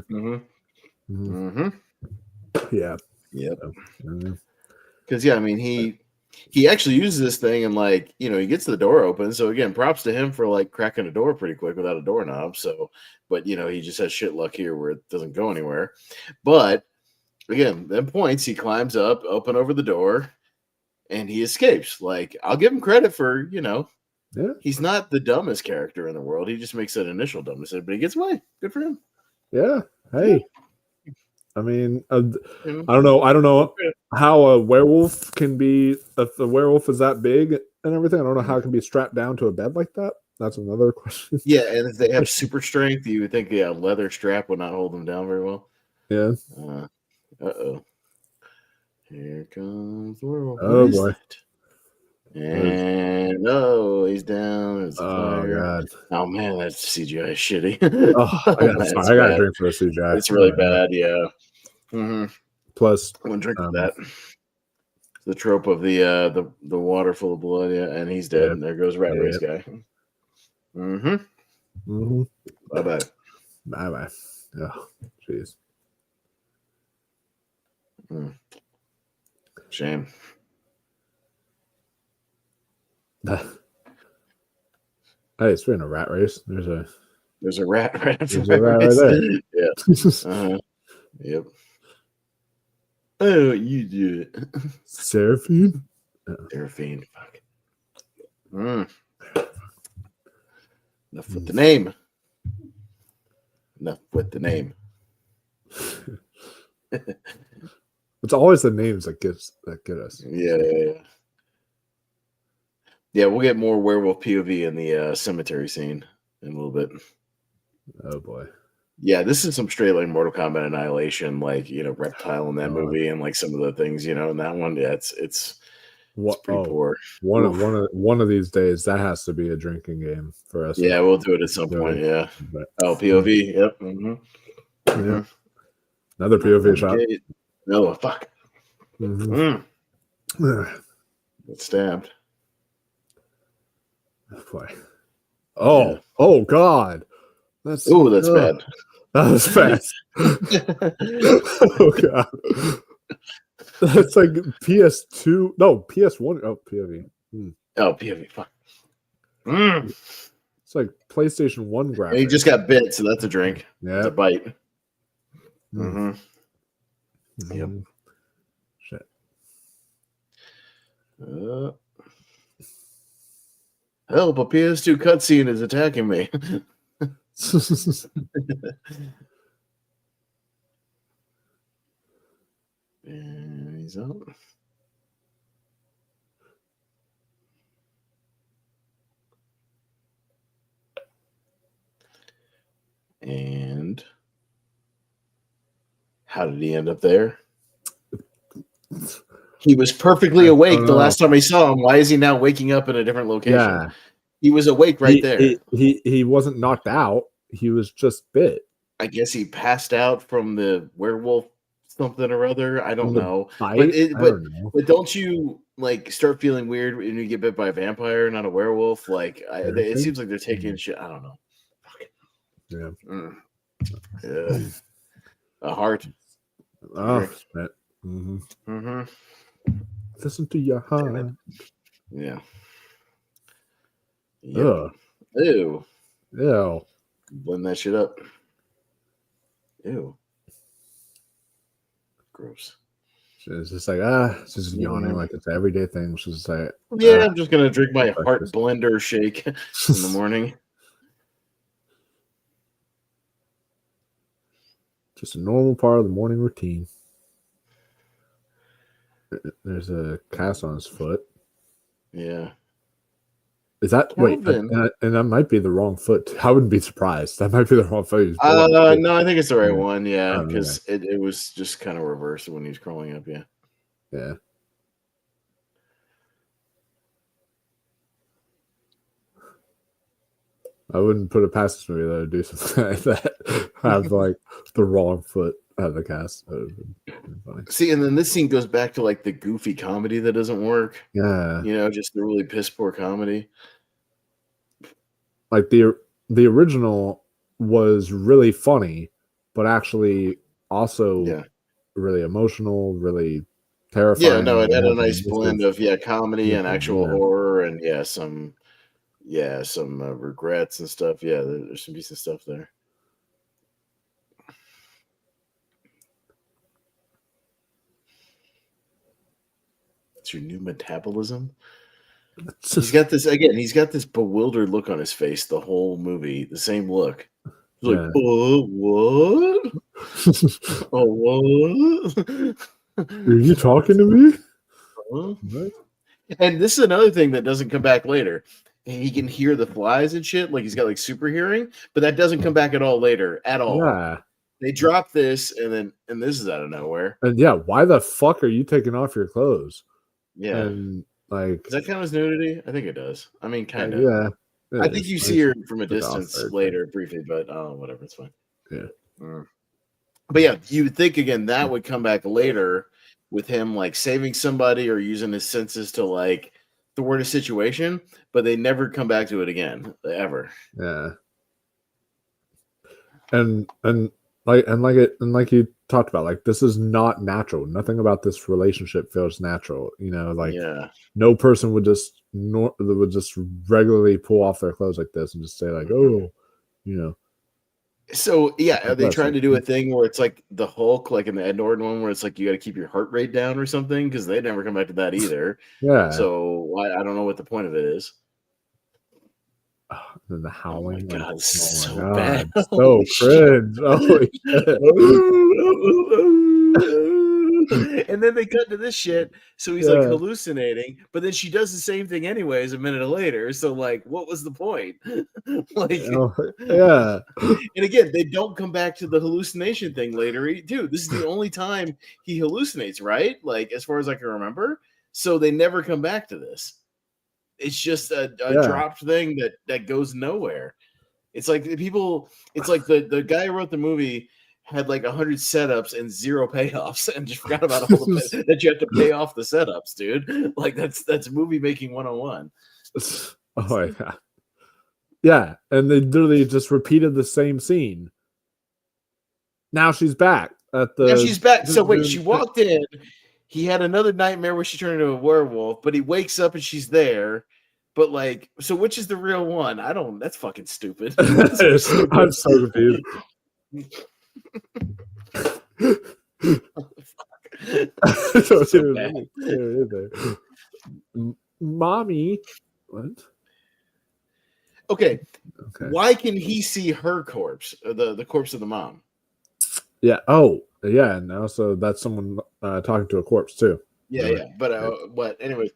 Mm-hmm. Mm-hmm. Yeah. Yep. Because I mean he actually uses this thing and like he gets the door open. So again, props to him for like cracking a door pretty quick without a doorknob. So, but he just has shit luck here where it doesn't go anywhere. But again, then points he climbs up, open over the door, and he escapes. Like I'll give him credit for he's not the dumbest character in the world. He just makes that initial dumb decision, but he gets away. Good for him. Yeah. Hey. I mean, I don't know. I don't know how a werewolf can be. If the werewolf is that big and everything, I don't know how it can be strapped down to a bed like that. That's another question. Yeah, and if they have super strength, you would think a leather strap would not hold them down very well. Yeah. Uh-oh. Here comes the werewolf. Oh boy. And he's down. God. Oh man, that's CGI shitty. I got a drink for the CGI. It's really bad, yeah. Mm-hmm. Plus, one drink of that. The trope of the water full of blood, yeah, and he's dead. And there goes Rat Race guy. Mm-hmm. Mm-hmm. Bye-bye. Bye-bye. Oh, jeez. Shame. Hey, it's been a rat race. There's a rat right There's a rat right there. Yeah. Yep. Oh, you do it. Seraphine? Seraphine. Fuck. Enough with the name. Enough with the name. It's always the names that get us. Yeah. Yeah, we'll get more werewolf POV in the cemetery scene in a little bit. Oh boy. Yeah, this is some straight like Mortal Kombat Annihilation, like Reptile in that movie, and like some of the things in that one. Yeah, it's pretty poor. One of these days that has to be a drinking game for us. Yeah, we'll do it at some point. Yeah. POV. Yep. Mm-hmm. Yeah. Another POV shot. No, fuck. Mm-hmm. Get stabbed. Oh boy. Oh God. That's bad. That was fast. Oh God. That's like PS2. No, PS1. Oh, POV. Oh, POV. Fuck. It's like PlayStation 1 graphics. He just got bit, so that's a drink. Yeah. It's a bite. Mm-hmm. Yep. Shit. Help, a PS2 cutscene is attacking me. And he's out. And how did he end up there? He was perfectly awake the last time I saw him. Why is he now waking up in a different location? Yeah. He was awake right there. He wasn't knocked out. He was just bit. I guess he passed out from the werewolf something or other. I don't know. Bite? But don't you like start feeling weird when you get bit by a vampire, not a werewolf? Like it seems like they're taking shit. I don't know. Yeah. A heart. Oh, shit. Listen to your heart. Yeah. Ugh. Ew. Ew. Blend that shit up. Ew. Gross. She's just like, she's just yawning like it's an everyday thing. She's just like, yeah, I'm just gonna drink my heart blender shake in the morning. Just a normal part of the morning routine. There's a cast on his foot. Yeah. Is that wait? And that might be the wrong foot. I wouldn't be surprised. That might be the wrong foot. No, I think it's the right one. Yeah, because it was just kind of reversed when he was crawling up. Yeah. Yeah. I wouldn't put it past this movie though to do something like that. Have like the wrong foot out of the cast. Funny. See, and then this scene goes back to like the goofy comedy that doesn't work. Yeah, just the really piss poor comedy. Like the original was really funny, but actually also really emotional, really terrifying. Yeah, no, it had a nice blend of comedy and actual horror, and some regrets and stuff. Yeah, there's some decent stuff there. It's your new metabolism. He's got this bewildered look on his face the whole movie. The same look. He's like, what? Oh, what? Are you talking to me? What? And this is another thing that doesn't come back later. He can hear the flies and shit, like he's got like super hearing, but that doesn't come back at all later at all. Yeah. They drop this, and this is out of nowhere. And why the fuck are you taking off your clothes? Yeah. And like, does that count as nudity? I think it does. I mean, kind of. Yeah. I think you see her from a distance later, briefly, but whatever, it's fine. Yeah. But yeah, you would think again that would come back later with him like saving somebody or using his senses to like thwart a situation, but they never come back to it again, ever. Yeah. And like you talked about, like this is not natural. Nothing about this relationship feels natural. No person would just regularly pull off their clothes like this and just say like, oh, So are they trying to do a thing where it's like the Hulk, like in the Ed Norton one, where it's like you got to keep your heart rate down or something? Because they never come back to that either. Yeah. So I don't know what the point of it is. And the howling. Oh my God, so bad. So cringe. Holy shit. And then they cut to this shit. So he's like hallucinating, but then she does the same thing anyways a minute later. So like, what was the point? And again, they don't come back to the hallucination thing later. Dude, this is the only time he hallucinates, right? Like, as far as I can remember. So they never come back to this. It's just a dropped thing that goes nowhere. It's like the guy who wrote the movie had like 100 setups and 0 payoffs and just forgot about all the that you have to pay off the setups, dude. Like that's movie making 101. Oh my God. Yeah, and they literally just repeated the same scene. Now she's back Now she's back. So wait, she walked in. He had another nightmare where she turned into a werewolf, but he wakes up and she's there. But like, so which is the real one? That's fucking stupid. I'm so confused. Mommy. What? Okay. Okay. Why can he see her corpse, or the corpse of the mom? Yeah. Oh, yeah. And also that's someone talking to a corpse too. Yeah. But anyways,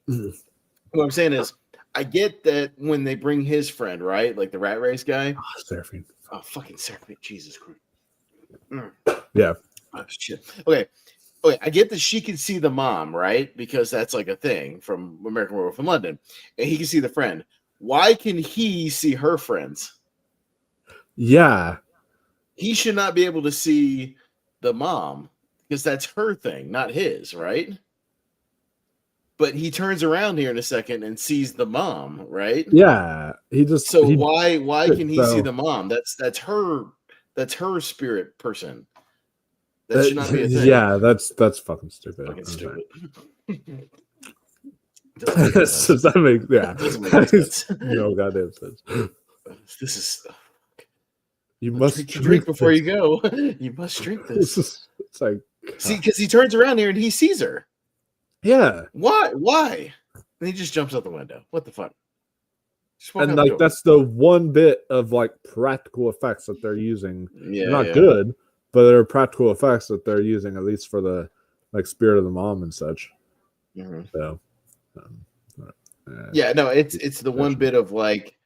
what I'm saying is, I get that when they bring his friend, right, like the rat race guy. Oh, Seraphine. Oh, fucking Seraphine! Jesus Christ. Yeah. Oh, shit. Okay. I get that she can see the mom, right? Because that's like a thing from American Werewolf in London, and he can see the friend. Why can he see her friends? Yeah. He should not be able to see the mom because that's her thing, not his, right? But he turns around here in a second and sees the mom, right? Yeah. Why can he see the mom? That's her spirit person. That should not be a thing. Yeah, that's fucking stupid. Fucking stupid. That makes doesn't make sense. No goddamn sense. This is. You must drink before you go. You must drink this. It's like, see, because he turns around here and he sees her. Yeah. Why? And he just jumps out the window. What the fuck? And like that's the one bit of like practical effects that they're using. Yeah, they're not good, but they're practical effects that they're using at least for the like spirit of the mom and such. Mm-hmm. So, it's the one bit of like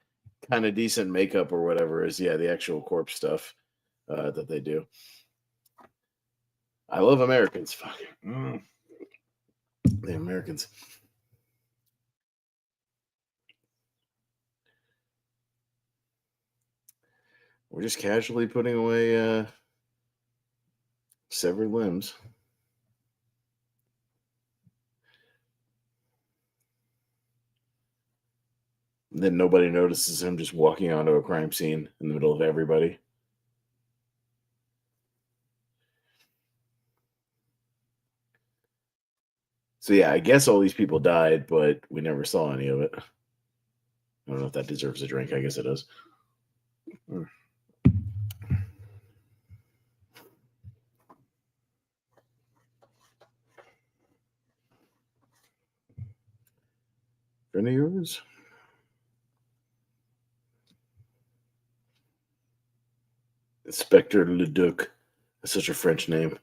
kind of decent makeup or whatever is the actual corpse stuff that they do. I love Americans. Fuck the Americans. We're just casually putting away severed limbs. And then nobody notices him just walking onto a crime scene in the middle of everybody. So yeah, I guess all these people died, but we never saw any of it. I don't know if that deserves a drink. I guess it does. Friend of yours? Inspector Leduc. That's such a French name.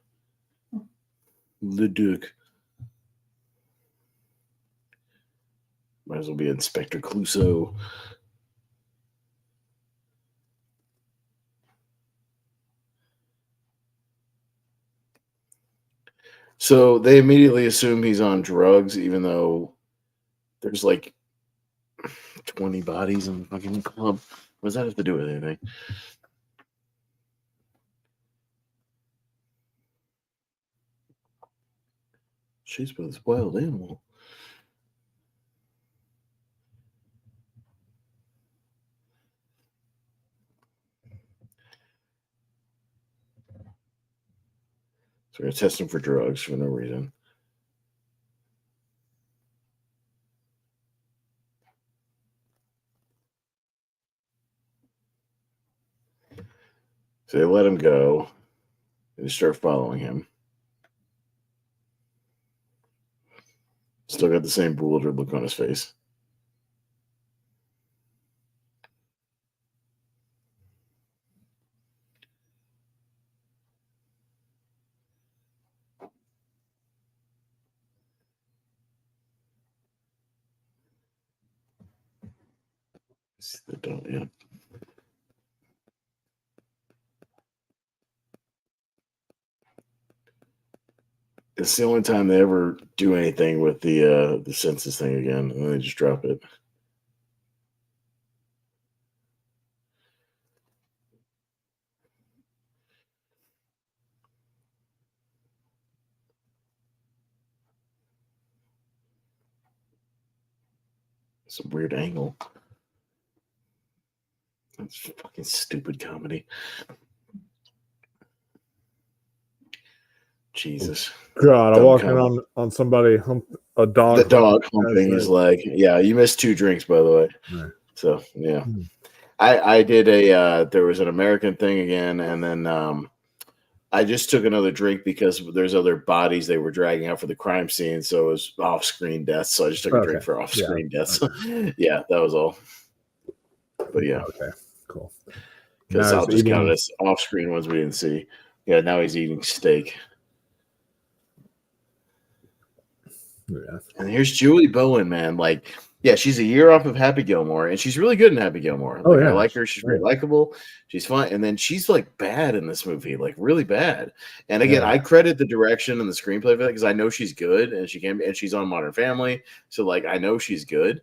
Leduc. Might as well be Inspector Clouseau. So they immediately assume he's on drugs, even though there's like 20 bodies in the fucking club. What does that have to do with anything? Chased by this wild animal. So we're going to test him for drugs for no reason. So they let him go. They start following him. Still got the same bewildered look on his face. They don't, yeah. It's the only time they ever do anything with the census thing again, and they just drop it. It's a weird angle. That's fucking stupid comedy. Jesus. God, I walk in on somebody, a dog. The dog humping his leg. Yeah, you missed 2 drinks, by the way. Right. So, yeah. I did there was an American thing again, and then I just took another drink because there's other bodies they were dragging out for the crime scene, so it was off-screen deaths, so I just took a drink for off-screen deaths. Okay. Yeah, that was all. But yeah, Okay, cool. because Now I'll he's just count eating- it as off-screen ones we didn't see. Yeah, now he's eating steak. Yeah. And here's Julie Bowen, man. Like, yeah, she's a year off of Happy Gilmore, and she's really good in Happy Gilmore. Like, Oh, yeah. I like her. She's very likable. She's fun. And then she's like bad in this movie, like really bad. And again, Yeah. I credit the direction and the screenplay for that because I know she's good and she can be, and she's on Modern Family. So like I know she's good.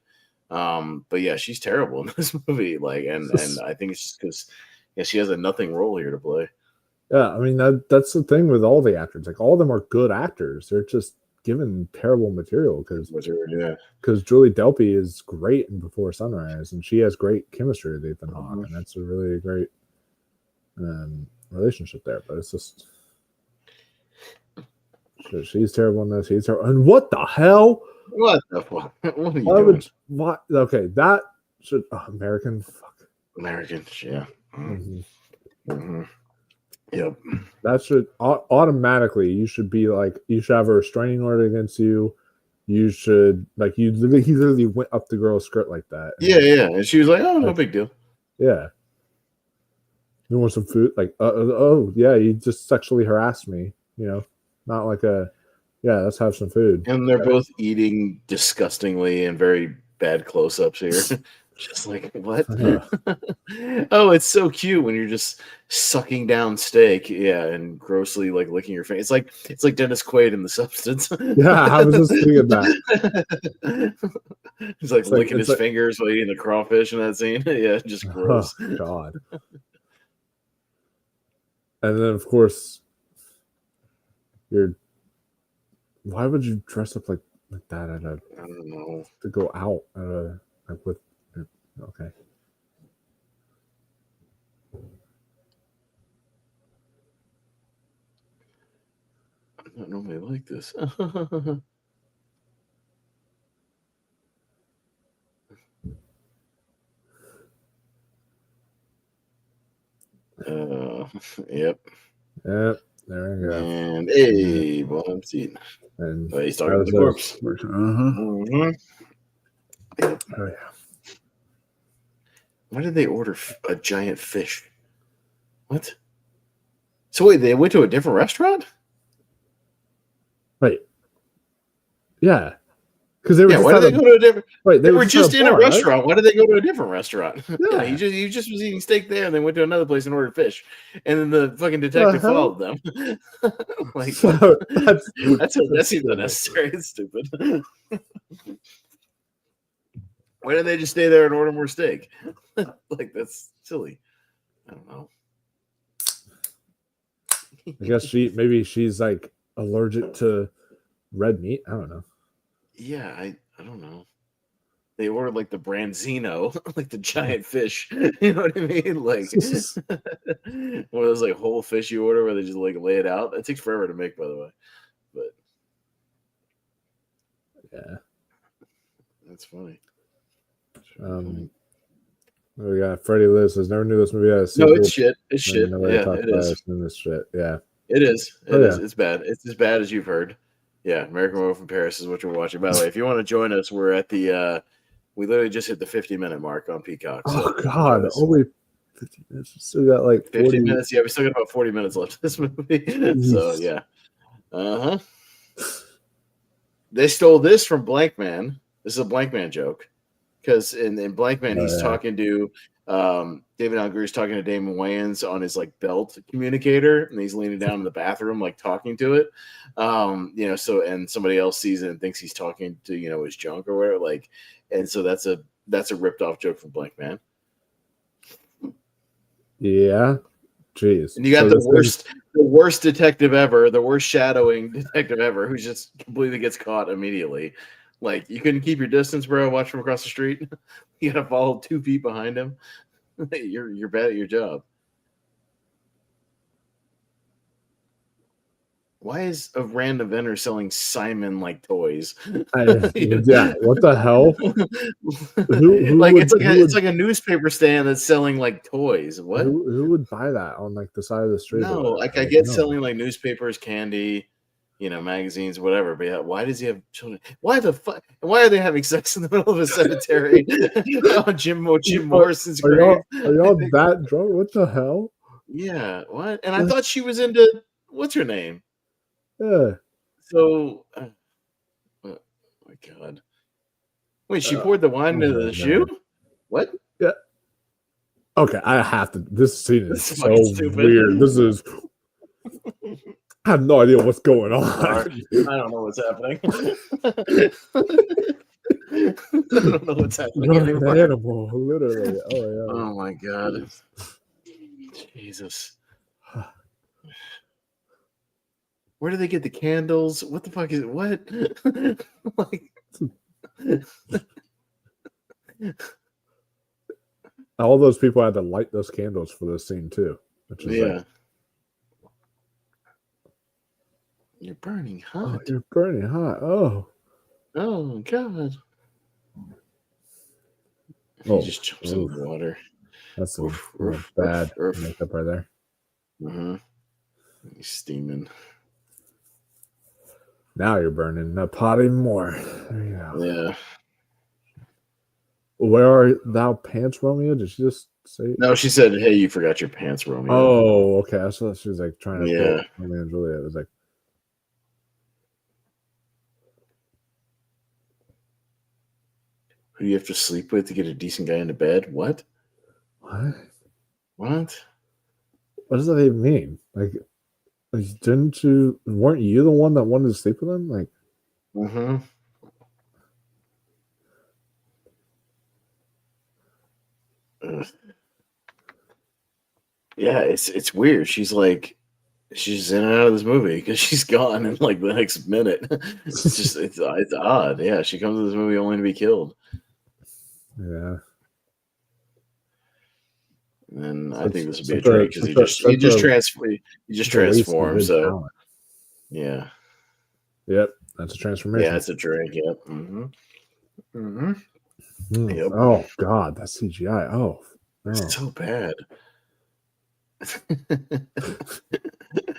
But yeah, she's terrible in this movie. Like, and I think it's just because she has a nothing role here to play. Yeah, I mean that's the thing with all the actors. Like all of them are good actors. They're just given terrible material because Julie Delpy is great in Before Sunrise, and she has great chemistry with Ethan Hawke, and that's a really great relationship there. But it's just she's terrible in this. He's terrible. And what the hell? What the fuck? What are you doing? What? Okay, that should American. Fuck. American. Yeah. Mm-hmm. Yep. That should automatically. You should be like. You should have a restraining order against you. You should like. He literally went up the girl's skirt like that. Yeah. And she was like, "Oh, no big deal." Yeah. You want some food? Like, oh yeah, you just sexually harassed me. You know, not like yeah. Let's have some food. And they're both eating disgustingly and very bad close-ups here. Just like what? Oh, it's so cute when you're just sucking down steak, yeah, and grossly like licking your face. It's like Dennis Quaid in The Substance. Yeah, I was just thinking that. He's like licking his fingers while eating the crawfish in that scene. Yeah, just gross. Oh, God. And then of course, why would you dress up like that at a? I don't know. To go out at like with. Okay. I'm not normally like this. Yep. Yep. There we go. And hey, well, I'm seeing. And he's talking to the corpse. Yep. Oh yeah. Why did they order a giant fish? What? So wait, they went to a different restaurant? Right. Yeah. Because they were. Yeah. Why did they go to a different? Right. They were just in a restaurant. Right? Why did they go to a different restaurant? Yeah. He just was eating steak there, and then went to another place and ordered fish, and then the fucking detective followed them. Like so that seems unnecessary. It's stupid. Why didn't they just stay there and order more steak? Like that's silly. I don't know. I guess maybe she's like allergic to red meat. I don't know. Yeah, I don't know. They ordered like the branzino, like the giant fish. You know what I mean? Like one of those like whole fish you order where they just like lay it out. It takes forever to make, by the way. But yeah, that's funny. We got Freddie Liz says never knew this movie had a sequel. No, it's shit. It's shit. Yeah, it is. This shit. Yeah, it is. It is. It's bad. It's as bad as you've heard. Yeah, American Werewolf in Paris is what you're watching. By the way, if you want to join us, we're at the we literally just hit the 50-minute mark on Peacock. So oh God, only 50 minutes. We still got like 40 50 minutes. Yeah, we still got about 40 minutes left of this movie. So yeah. They stole this from Blank Man. This is a Blank Man joke. Because in Blank Man, he's talking to David Allen Green's talking to Damon Wayans on his like belt communicator, and he's leaning down in the bathroom, like talking to it. So and somebody else sees it and thinks he's talking to his junk or whatever. Like, and so that's a ripped off joke from Blank Man. Yeah. Jeez. And you got the worst detective ever, the worst shadowing detective ever, who just completely gets caught immediately. Like, you couldn't keep your distance, bro. Watch from across the street. You gotta follow 2 feet behind him. You're bad at your job. Why is a random vendor selling Simon like toys? Yeah, what the hell? It's like a newspaper stand that's selling like toys. What? Who would buy that on like the side of the street? No, like I get selling like newspapers, candy, magazines, whatever. But yeah, why does he have children? Why the fuck? Why are they having sex in the middle of a cemetery on Jim Morrison's grave? Are y'all that drunk? What the hell? Yeah, what? And I thought she was into what's her name? Yeah. So, oh my god! Wait, she poured the wine into the shoe? What? Yeah. Okay, I have to. This scene is This is so fucking stupid. weird. This is. I have no idea what's going on. I don't know what's happening. I don't know what's happening You're anymore. an animal, literally. Oh yeah. Oh my god. Jesus. Where do they get the candles? What the fuck is it? What? Like all those people had to light those candles for this scene too. Which is yeah. like, You're burning oh, hot. you're burning hot. Oh. Oh god. He Oh, just jumps in the water. That's a Oof, bad oof. makeup right there. Mm-hmm. He's steaming. Now you're burning a pot even more. There you go. Yeah. Where are thou pants, Romeo? Did she just say? No, she said, "Hey, you forgot your pants, Romeo." Oh, okay. I thought she was like trying to. Yeah. Romeo and Juliet. It was like. Who do you have to sleep with to get a decent guy into bed? What? What? What? What does that even mean? Like, weren't you the one that wanted to sleep with him? Like, Mm-hmm. Yeah, it's weird. She's in and out of this movie because she's gone in like the next minute. It's odd. Yeah, she comes to this movie only to be killed. yeah. And I think this would be a Such Drake because he just transformed. So talent. yeah, Yep, that's a transformation. yeah, it's a Drake. Yep. Mm-hmm. Mm-hmm. Yep. Oh God, that's CGI. Oh, no. It's so bad.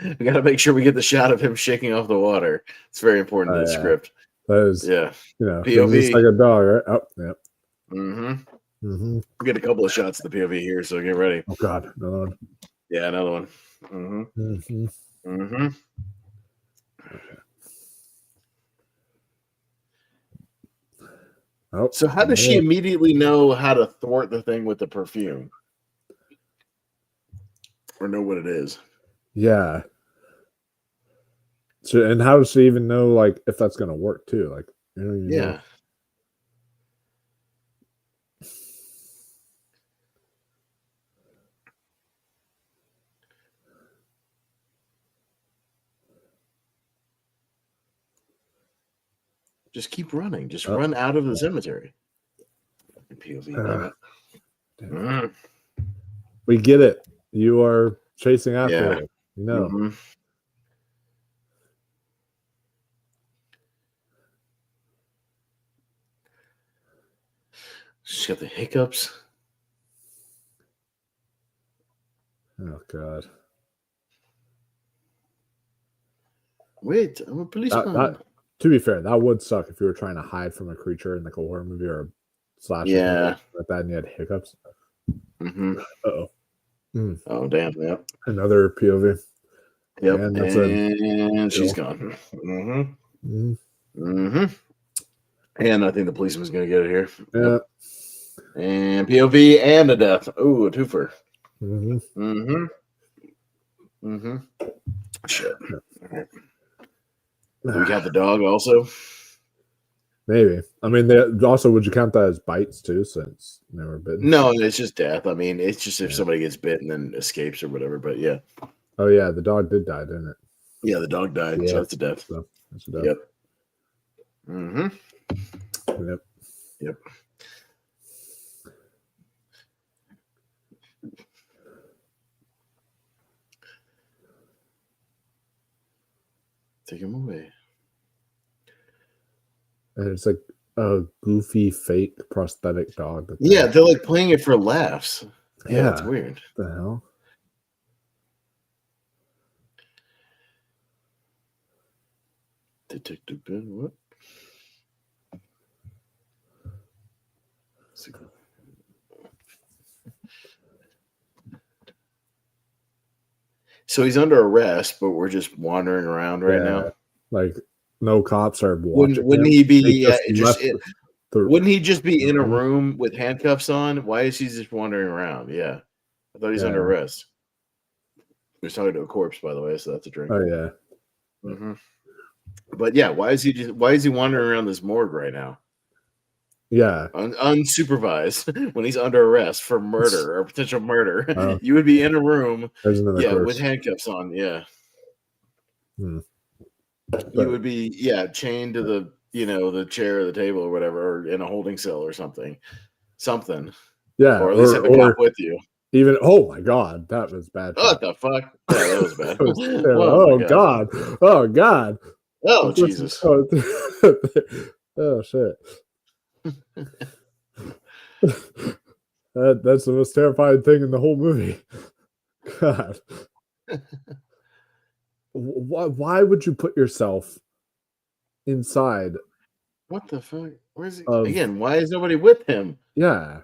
We got to make sure we get the shot of him shaking off the water. It's very important to the script. That is, yeah. POV. It's like a dog, right? Oh, yep. Mm-hmm. Mm-hmm. We get a couple of shots of the POV here, so get ready. Oh God, another one. Yeah, another one. Mm-hmm. Mm-hmm. Mm-hmm. Oh, so how does she immediately know how to thwart the thing with the perfume? Or know what it is? Yeah. So, and how does she even know, like, if that's going to work too? Like, yeah. Just keep running. Just run out of the cemetery. POV. We get it. You are chasing after it. You know. Mm-hmm. She's got the hiccups. Oh God. Wait, I'm a policeman. To be fair, that would suck if you were trying to hide from a creature in like a horror movie or a slasher movie like that, and you had hiccups. Mm-hmm. Uh-oh. Mm. Oh damn! Yep. Another POV. Yep. And she's gone. Mm-hmm. Mm-hmm. Mm-hmm. And I think the policeman's gonna get it here. Yeah. Yep. And POV and a death. Ooh, a twofer. Mm-hmm. Mm-hmm. Mm-hmm. Shit. All right. We got the dog also. Maybe. I mean, also, would you count that as bites too, since they were bitten? No, it's just death. I mean, it's just if somebody gets bitten and escapes or whatever. But yeah. Oh yeah, the dog did die, didn't it? Yeah, the dog died. Yeah. So that's a death. So that's a death. Yep. Mm-hmm. Yep. Yep. Take him away. And it's like a goofy, fake prosthetic dog. Yeah, they're like playing it for laughs. Yeah, it's weird. What the hell? Detective Ben, what? So he's under arrest, but we're just wandering around right now. Like no cops are watching. Wouldn't him. he be The- wouldn't he just be in a room with handcuffs on? Why is he just wandering around? Yeah. I thought he's under arrest. He was talking to a corpse, by the way, so that's a drink. Oh yeah. Mm-hmm. But yeah, why is he wandering around this morgue right now? Yeah. Unsupervised when he's under arrest for murder or potential murder. You would be in a room with handcuffs on. Yeah. You would be chained to the the chair or the table or whatever, or in a holding cell or something. Yeah. Or at least have a cop with you. Even my god, that was bad. What the fuck? Yeah, that was bad. Oh god. Oh god. Oh Jesus. Oh shit. That's the most terrifying thing in the whole movie. God. Why would you put yourself inside? What the fuck? Where's he? Again, why is nobody with him? Yeah.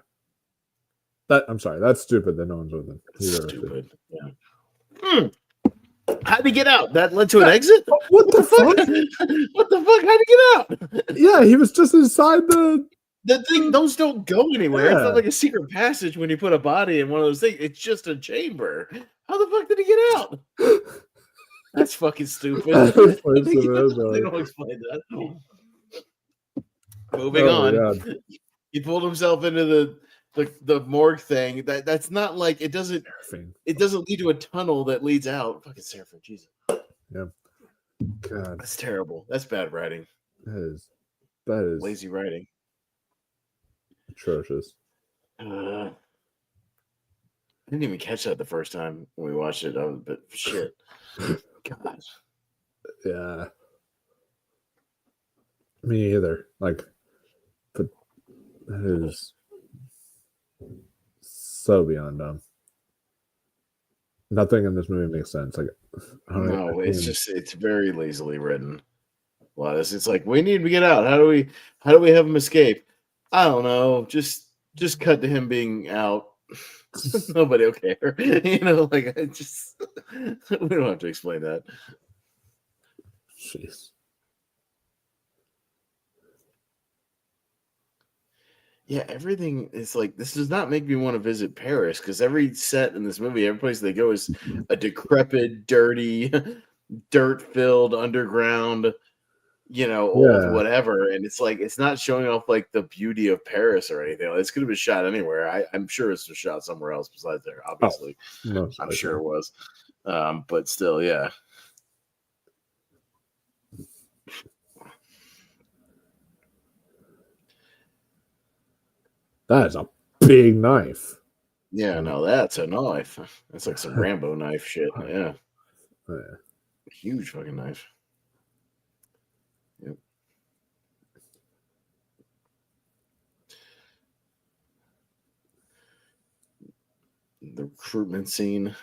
I'm sorry. That's stupid that no one's with him. Stupid. Yeah. How'd he get out? That led to an exit? What the fuck? What the fuck? How'd he get out? Yeah, he was just inside the thing. Those don't go anywhere. Yeah. It's not like a secret passage when you put a body in one of those things. It's just a chamber. How the fuck did he get out? That's fucking stupid. They don't explain that. Moving on. He pulled himself into the morgue thing. That's not like it doesn't lead to a tunnel that leads out. Fucking Seraphim, Jesus. Yeah. God. That's terrible. That's bad writing. That is lazy writing. Atrocious. I didn't even catch that the first time when we watched it. I was a bit shit. God. Yeah. Me either. Like, but that is so beyond dumb. Nothing in this movie makes sense. Like, it's very lazily written. A lot of this, it's like we need to get out. How do we have him escape? I don't know. Just cut to him being out. Nobody will care. Like I just we don't have to explain that. Jeez. Yeah, everything is like this does not make me want to visit Paris because every set in this movie, every place they go is a decrepit, dirty, dirt-filled underground, old whatever. And it's like it's not showing off like the beauty of Paris or anything. It's could have been shot anywhere. I'm sure it's shot somewhere else besides there, obviously. I'm sure it was. But still, yeah. That is a big knife. Yeah, no, that's a knife. That's like some Rambo knife shit. Yeah. Huge fucking knife. Yep. The recruitment scene.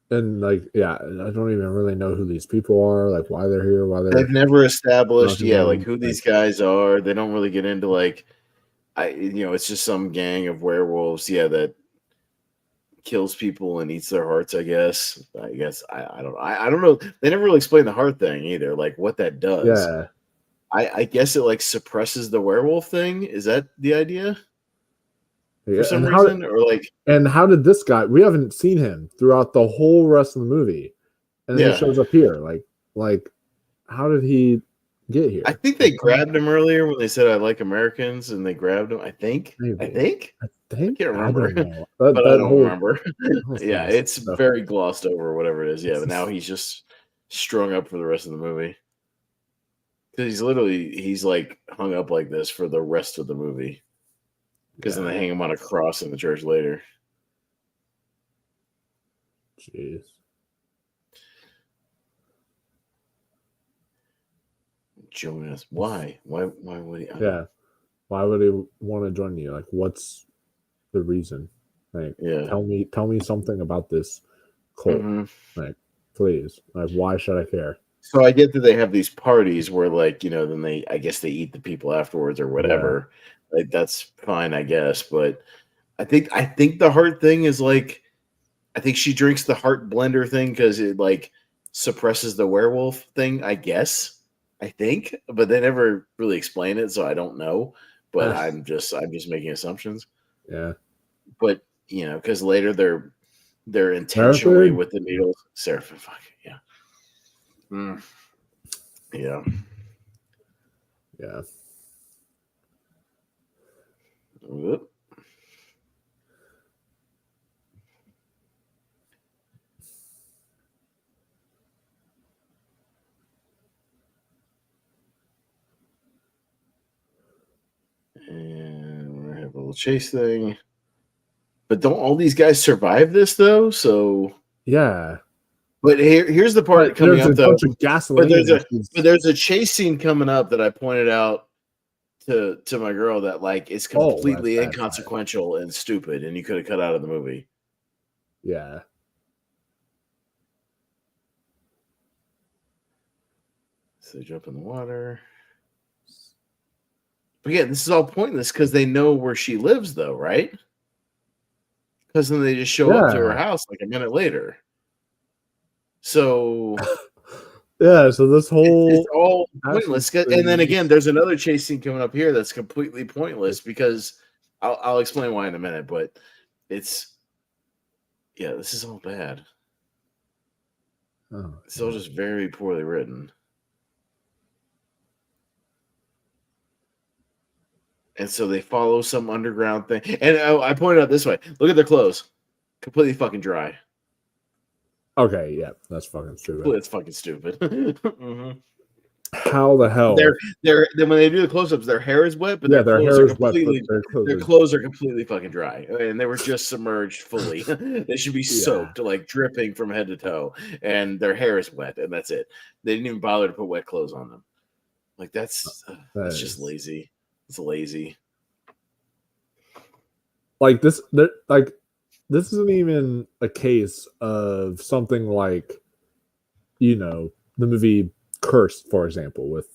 And I don't even really know who these people are, like why they're here, they've never established, like who these guys are. They don't really get into like, it's just some gang of werewolves, that kills people and eats their hearts. I guess I don't know. They never really explain the heart thing either, like what that does. Yeah, I guess it like suppresses the werewolf thing. Is that the idea? For some reason, and how did this guy? We haven't seen him throughout the whole rest of the movie, and then he shows up here. Like, how did he get here? I think they grabbed him earlier when they said "I like Americans," and they grabbed him. I think. I can't remember, but I don't remember. Yeah, it's very glossed over, whatever it is. Yeah, but now he's just strung up for the rest of the movie because he's like hung up like this for the rest of the movie. Because then they hang him on a cross in the church later. Jeez. Jonas, why? Why would he? Why would he want to join you? Like, what's the reason? Like, tell me something about this cult. Mm-hmm. Like, please. Like, why should I care? So I get that they have these parties where, like, then I guess they eat the people afterwards or whatever. Like, that's fine, I guess. But I think the heart thing is like, I think she drinks the heart blender thing because it like suppresses the werewolf thing, I guess. I think, but they never really explain it, so I don't know. But I'm just making assumptions. Yeah. But because later they're intentionally with the needles. Seraphim, fuck yeah. Yeah. Yeah. Whoop. And we have a little chase thing. But don't all these guys survive this though? So yeah. But here's the part coming up though. But there's a chase scene coming up that I pointed out to my girl that like it's completely inconsequential and stupid, and you could have cut out of the movie. Yeah. So they jump in the water. But yeah, this is all pointless because they know where she lives, though, right? Because then they just show up to her house like a minute later. So yeah, so this whole it's all pointless. And then again, there's another chase scene coming up here that's completely pointless because I'll explain why in a minute. But this is all bad. It's all just very poorly written. And so they follow some underground thing. And I pointed out this way. Look at their clothes. Completely fucking dry. Okay, yeah. That's fucking stupid. It's fucking stupid. Mm-hmm. How the hell? They're when they do the close-ups, their hair is wet, but their clothes are completely fucking dry. And they were just submerged fully. They should be soaked, like dripping from head to toe. And their hair is wet, and that's it. They didn't even bother to put wet clothes on them. Like that's just lazy. It's lazy. Like this isn't even a case of something like, the movie Cursed, for example, with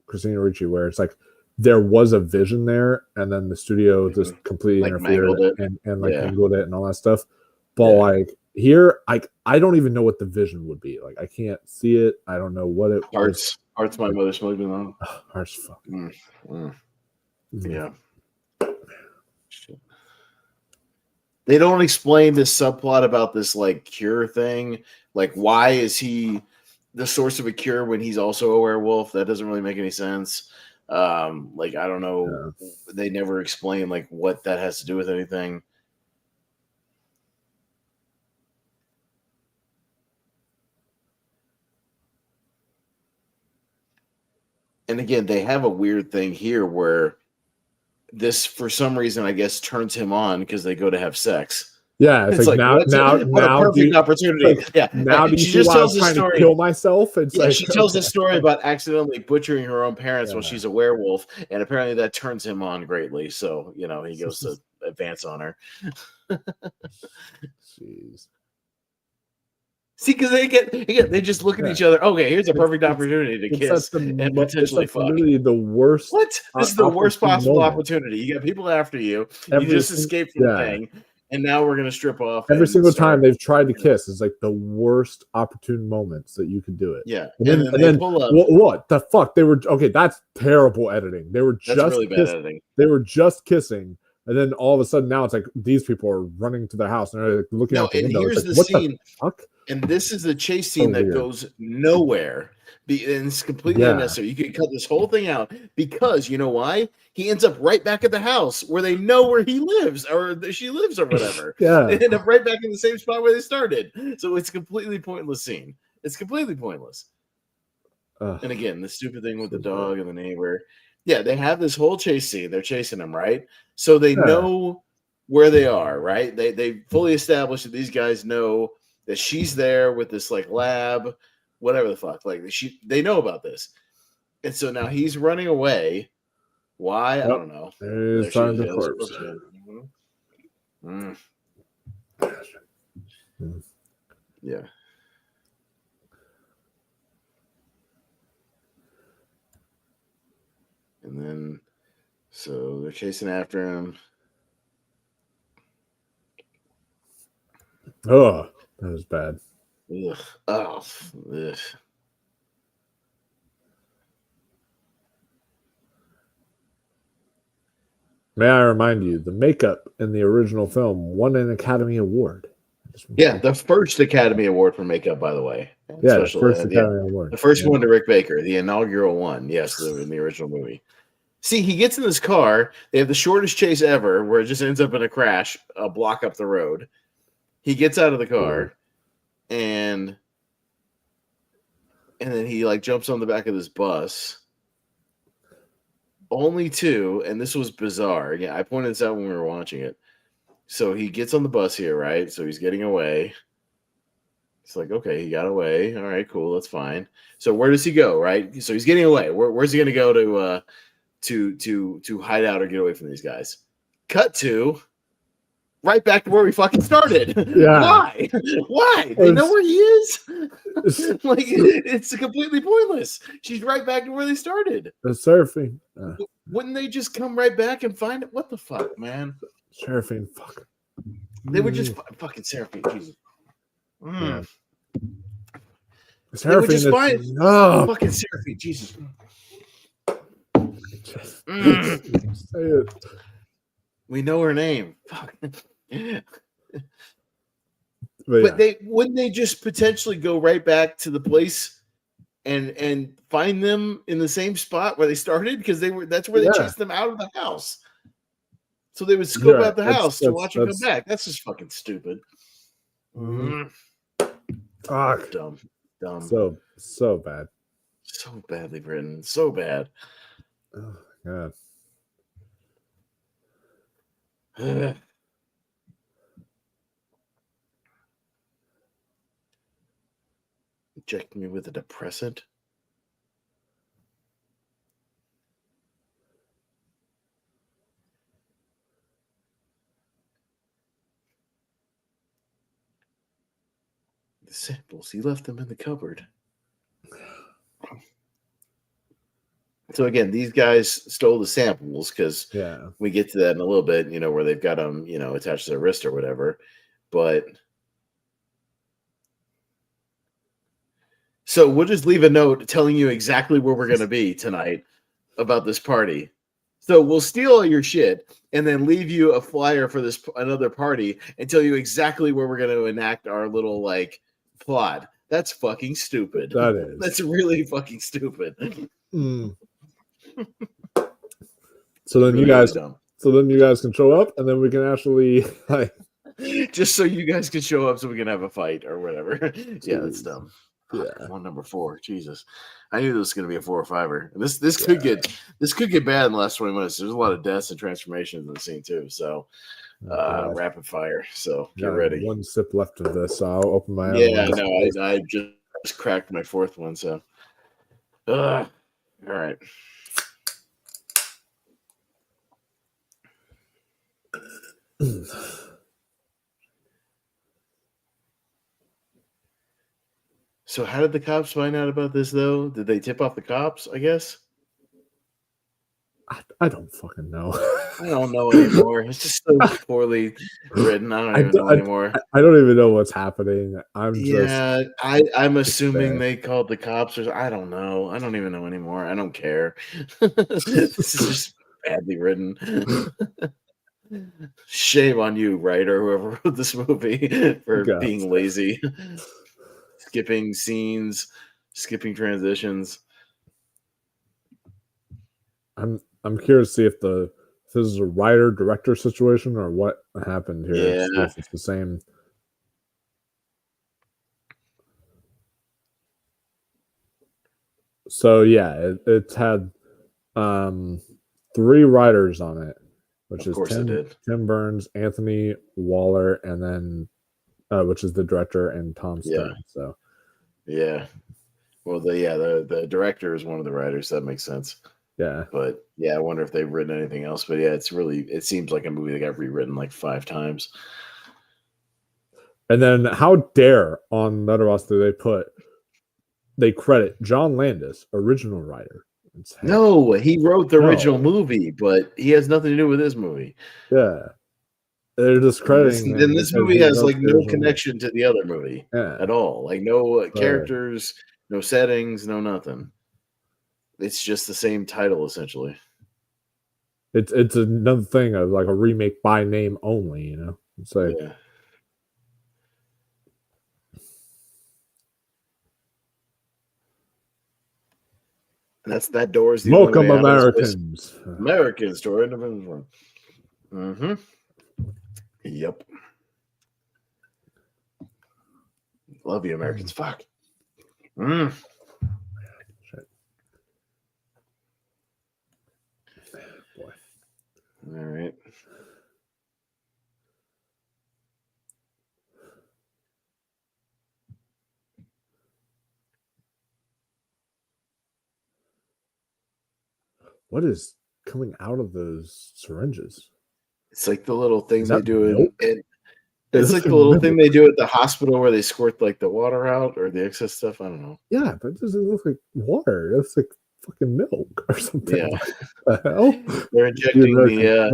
Christina Ricci, where it's like there was a vision there, and then the studio just completely interfered and mangled it and all that stuff. But like here, I don't even know what the vision would be. Like I can't see it. I don't know what it was. Heart's my mother smoking on. Heart's fucking. Yeah. Shit. They don't explain this subplot about this like cure thing. Like, why is he the source of a cure when he's also a werewolf? That doesn't really make any sense. Like, I don't know. Yeah. They never explain like what that has to do with anything. And again, they have a weird thing here where this, for some reason, I guess, turns him on because they go to have sex. Yeah, it's like now, what a perfect opportunity. Like, yeah, now she just tells the story. To kill myself. It's like, she tells the story about accidentally butchering her own parents when she's a werewolf, and apparently that turns him on greatly. So he goes to advance on her. Jeez. See, because they just look at each other. Okay, here's a perfect opportunity to kiss and potentially fuck. Literally the worst. What? This is the worst possible opportunity. You got people after you. You just escaped from the thing, and now we're gonna strip off. Every single time they've tried to kiss is like the worst opportune moments that you can do it. Yeah, and then pull up. What the fuck? They were okay. That's terrible editing. They were just really bad editing. They were just kissing. And then all of a sudden now it's like these people are running to their house and they're like looking out the window. Here's like, the scene. And this is the chase scene that goes nowhere. And it's completely unnecessary. You could cut this whole thing out because you know why? He ends up right back at the house where they know where he lives or she lives or whatever. They end up right back in the same spot where they started. So it's a completely pointless scene. It's completely pointless. And again, the stupid thing with the dog and the neighbor. Yeah, they have this whole chase scene. They're chasing him, right? So they know where they are, right? They fully established that these guys know that she's there with this like lab, whatever the fuck. Like they know about this. And so now he's running away. Why? I don't know. There's the corpse. Yeah. And then, so they're chasing after him. Oh, that was bad. Ugh. Oh, ugh. May I remind you, the makeup in the original film won an Academy Award. Yeah, the first Academy Award for makeup, by the way. Yeah, Special, first Academy Award. The first one to Rick Baker, the inaugural one. Yes, in the original movie. See, he gets in this car. They have the shortest chase ever, where it just ends up in a crash, a block up the road. He gets out of the car, and then he like jumps on the back of this bus. Only two, and this was bizarre. Yeah, I pointed this out when we were watching it. So he gets on the bus here, right? So he's getting away. It's like, okay, he got away. All right, cool, that's fine. So where does he go, right? So he's getting away. Where's he going to go to hide out or get away from these guys? Cut to right back to where we fucking started. Yeah. Why? Why? They know where he is? Like, it's completely pointless. She's right back to where they started. The surfing. Wouldn't they just come right back and find it? What the fuck, man? Surfing. Fuck. They would just fucking Seraphine. Jesus. Yeah. They would just find fucking Seraphine. Jesus. Say it. We know her name. Fuck. But wouldn't they just potentially go right back to the place and find them in the same spot where they started? Because that's where they chased them out of the house. So they would scope out the house to watch them come back. That's just fucking stupid. Fuck. Dumb. So bad. So badly written. So bad. Oh god. Injecting me with a depressant. The samples, he left them in the cupboard. So again, these guys stole the samples because we get to that in a little bit, where they've got them, attached to their wrist or whatever. But so we'll just leave a note telling you exactly where we're going to be tonight about this party. So we'll steal all your shit and then leave you a flyer for another party and tell you exactly where we're going to enact our little plot. That's fucking stupid. That is. That's really fucking stupid. So then really you guys, dumb. Can show up, and then we can actually just so you guys can show up, so we can have a fight or whatever. Yeah, that's dumb. Yeah, one number 4. Jesus, I knew this was going to be a 4 or 5er. And this could get bad in the last 20 minutes. There's a lot of deaths and transformations in the scene too. So rapid fire. So get ready. One sip left of this, so I'll open my. Yeah, no, I just cracked my 4th one. So, all right. So how did the cops find out about this, though? Did they tip off the cops, I guess? I don't fucking know. I don't know anymore. It's just so poorly written. I don't even know anymore. I don't even know what's happening. I'm assuming they called the cops. I don't know. I don't even know anymore. I don't care. This is just badly written. Shame on you, writer, whoever wrote this movie, for being lazy. Skipping scenes, skipping transitions. I'm curious to see if this is a writer-director situation or what happened here. Yeah. If it's the same. So yeah, it's had 3 writers on it, which is Tim Burns, Anthony Waller, and then which is the director, and Tom Stern. So yeah. Well, the director is one of the writers. That makes sense. Yeah. But yeah, I wonder if they've written anything else. But yeah, it seems like a movie that got rewritten like 5 times. And then how dare on Letterboxd do they credit John Landis, original writer. No, he wrote the No. original movie, but he has nothing to do with this movie. Yeah, they're discrediting him. This because movie he has wrote like the no original movie. connection to the other movie at all. Like no characters, no settings, no nothing. It's just the same title essentially. It's another thing of like a remake by name only. You know, it's like. Yeah. And that door is the Welcome, only way out of this Americans. place. Americans to our independence. Mm-hmm. Yep. Love you, Americans. Fuck. Mm. Shit. Boy. All right. What is coming out of those syringes? It's like the little thing Is they that do milk? it's like the little thing they do at the hospital where they squirt like the water out or the excess stuff. I don't know. Yeah, but it doesn't look like water. It's like fucking milk or something. Yeah. What the hell? They're injecting they're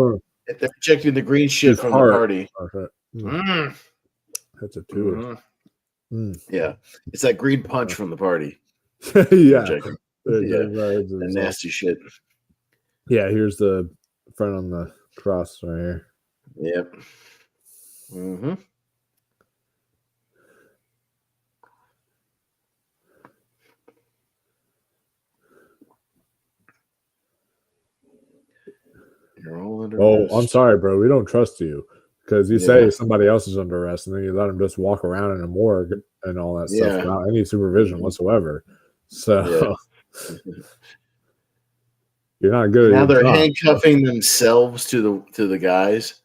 injecting the green shit from the party. Okay. Mm. That's a two. Yeah. It's that green punch from the party. Yeah. The nasty shit. Yeah, here's the front on the cross right here. Yep. Mm-hmm. You're all under arrest. I'm sorry, bro. We don't trust you because you say somebody else is under arrest, and then you let them just walk around in a morgue and all that stuff without any supervision whatsoever. So you're not good. Now they're job. handcuffing themselves to the guys.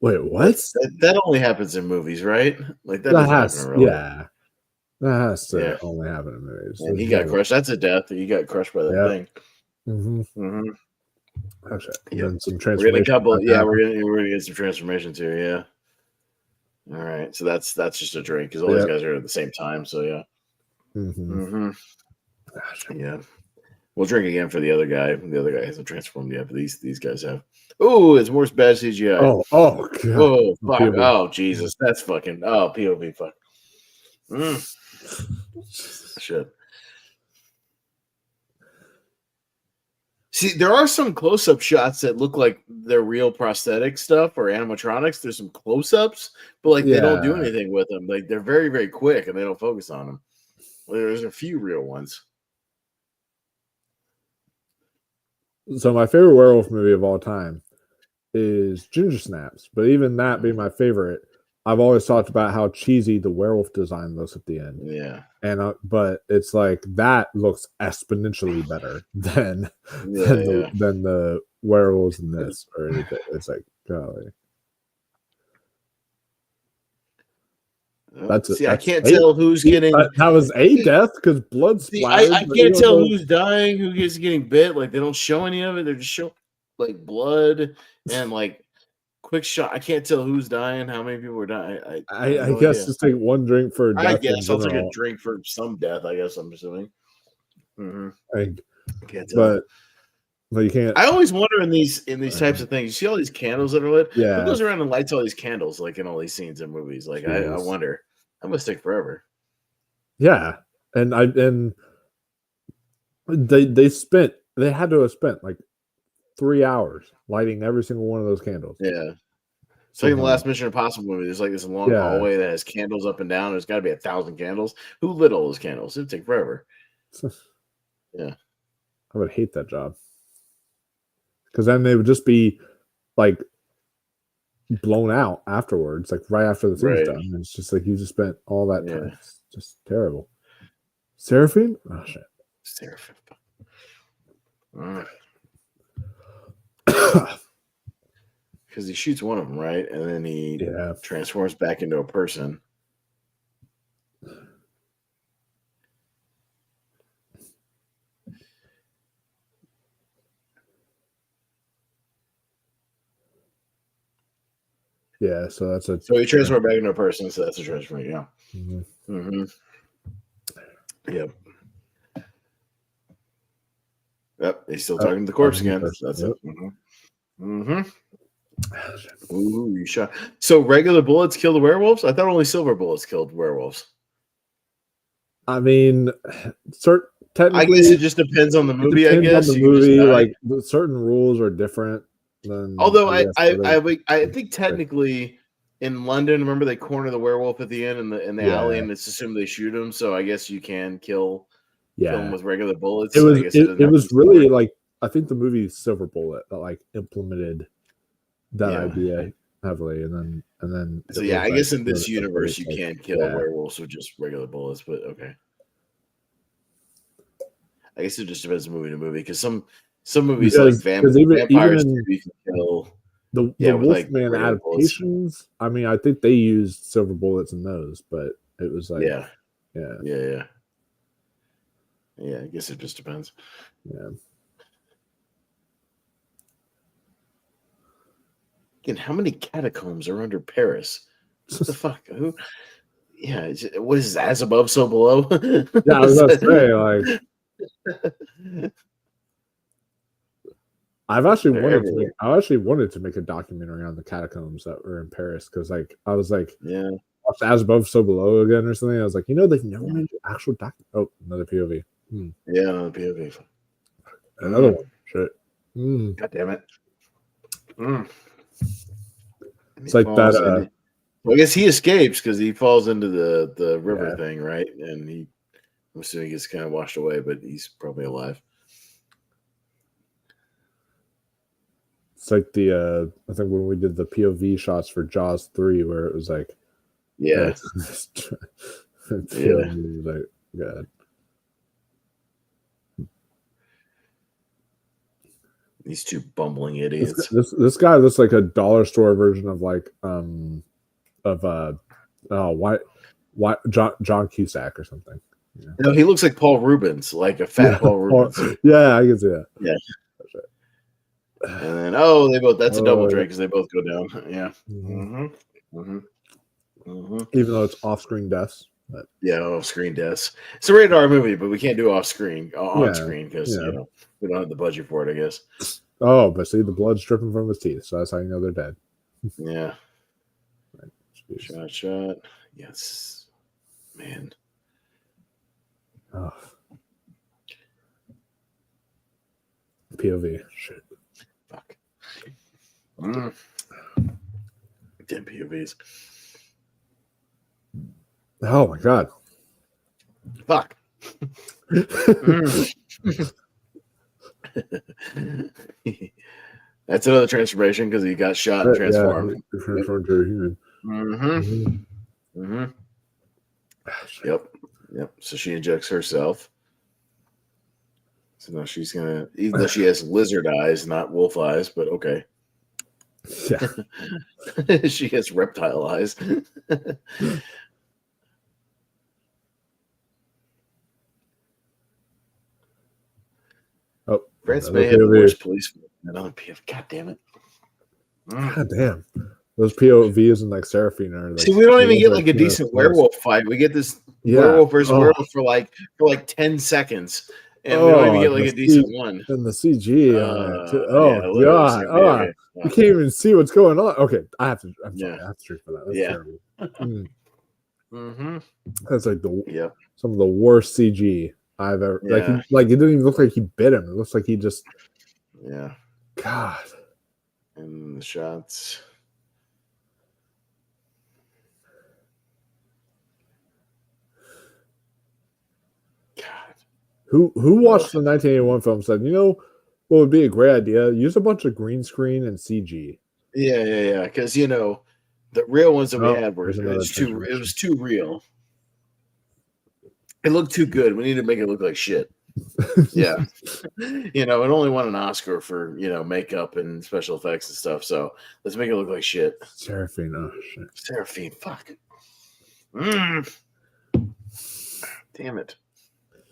Wait, what? That only happens in movies, right? Like that has, happen, really. yeah. That has to only happen in movies. And he got crushed. That's a death. He got crushed by that thing. Mm-hmm. Mm-hmm. Actually, yep. And some transformation. We're gonna get some transformations here. Yeah. All right. So that's just a drink because all these guys are at the same time. So yeah. Mm-hmm. Yeah. We'll drink again for the other guy. The other guy hasn't transformed yet, but these guys have. Oh, it's more bad CGI. Oh god. Oh fuck. Oh Jesus. That's fucking. Oh POV. Fuck. Shit. See, there are some close-up shots that look like they're real prosthetic stuff or animatronics. There's some close-ups, but like they don't do anything with them. Like they're very, very quick and they don't focus on them. There's a few real ones. So my favorite werewolf movie of all time is Ginger Snaps. But even that being my favorite, I've always talked about how cheesy the werewolf design looks at the end. Yeah. And but it's like that looks exponentially better than the werewolves in this or anything. It's like golly. I can't tell who's getting. That was a death because blood splattered. I can't tell who's dying, who is getting bit. Like they don't show any of it. They're just showing like blood and like quick shot. I can't tell who's dying, how many people are dying. I guess just take one drink for death. I guess I'll take a drink for some death. I guess I'm assuming. Mm-hmm. I can't tell. But you can't. I always wonder in these types of things. You see all these candles that are lit. Yeah. Who goes around and lights all these candles like in all these scenes in movies? Like I wonder. That must take forever. Yeah, and they had to have spent like 3 hours lighting every single one of those candles. Yeah. So in the last Mission Impossible movie, there's like this long hallway that has candles up and down. There's got to be 1,000 candles. Who lit all those candles? It'd take forever. Yeah. I would hate that job. Because then they would just be like blown out afterwards, like right after the thing's done. And it's just like you just spent all that time. It's just terrible. Seraphine? Oh shit. Seraphine. Because he shoots one of them, right? And then he transforms back into a person. Yeah, so that's so he transformed back into a person, so that's a transfer, yeah. Mm-hmm. Yep. Yep, he's still talking to the corpse again. Corpse. That's Yep. it. Ooh, you shot. So regular bullets kill the werewolves? I thought only silver bullets killed werewolves. I mean, technically, I guess it just depends on the movie. it I depends guess on the You just movie. die. Like certain rules are different than. Although guess I think technically in London, remember they corner the werewolf at the end in the alley, and it's assumed they shoot him. So I guess you can kill him with regular bullets. It was I guess it was really like, I think the movie Silver Bullet that like implemented that idea heavily, and then so yeah, I guess in this universe you can kill werewolves with just regular bullets, but okay. I guess it just depends movie to movie because some movies like vampires even you can kill the Wolfman adaptations. I mean, I think they used silver bullets in those, but it was like yeah. I guess it just depends. Yeah. Again, how many catacombs are under Paris? What the fuck? Who? Yeah, what is this, as above, so below? Yeah, I was gonna say, like, I actually wanted to make a documentary on the catacombs that were in Paris because, like, I was like, watch As Above, So Below again or something. I was like, they've never made an actual documentary. Oh, another POV. Yeah, another POV. Another one. Shit. God damn it. It's like that. Well, I guess he escapes because he falls into the river thing, right? And I'm assuming he gets kind of washed away, but he's probably alive. It's like the I think when we did the POV shots for Jaws 3, where it was like, like, God. These two bumbling idiots. This guy looks like a dollar store version of like John Cusack or something. Yeah. No, he looks like Paul Rubens, like a fat Paul Rubens. Yeah, I can see that. Yeah. And then that's a double drink because they both go down. Yeah. Even though it's off-screen deaths. But. Yeah, off-screen deaths. It's a rated R movie, but we can't do off-screen on-screen because we don't have the budget for it, I guess. Oh, but see, the blood's dripping from his teeth, so that's how you know they're dead. Yeah. Right. Shot. Yes. Man. Oh. POV. Shit. Fuck. 10 POVs. Oh my god. Fuck. That's another transformation because he got shot and transformed. Yeah, transformed to a human. Yep. So she injects herself. So now she's gonna, even though she has lizard eyes, not wolf eyes, but okay. Yeah. She has reptile eyes. Oh, France may have the worst police than on PF. God damn it. God damn. Those POVs and like Seraphine are like, see, we don't even get like a decent werewolf fight. We get this werewolf versus werewolf for like 10 seconds. And we don't even get like a decent one. And the CG. God. You can't even see what's going on. Okay. I'm sorry. I have to treat for that. That's terrible. That's like some of the worst CG I've ever like it didn't even look like he bit him. It looks like he just God. And the shots. Who watched the 1981 film said, what would be a great idea? Use a bunch of green screen and CG. Yeah. Because the real ones that we had were it was too real. It looked too good. We need to make it look like shit. Yeah. It only won an Oscar for makeup and special effects and stuff. So let's make it look like shit. Seraphine, oh shit. Seraphine, fuck. Damn it.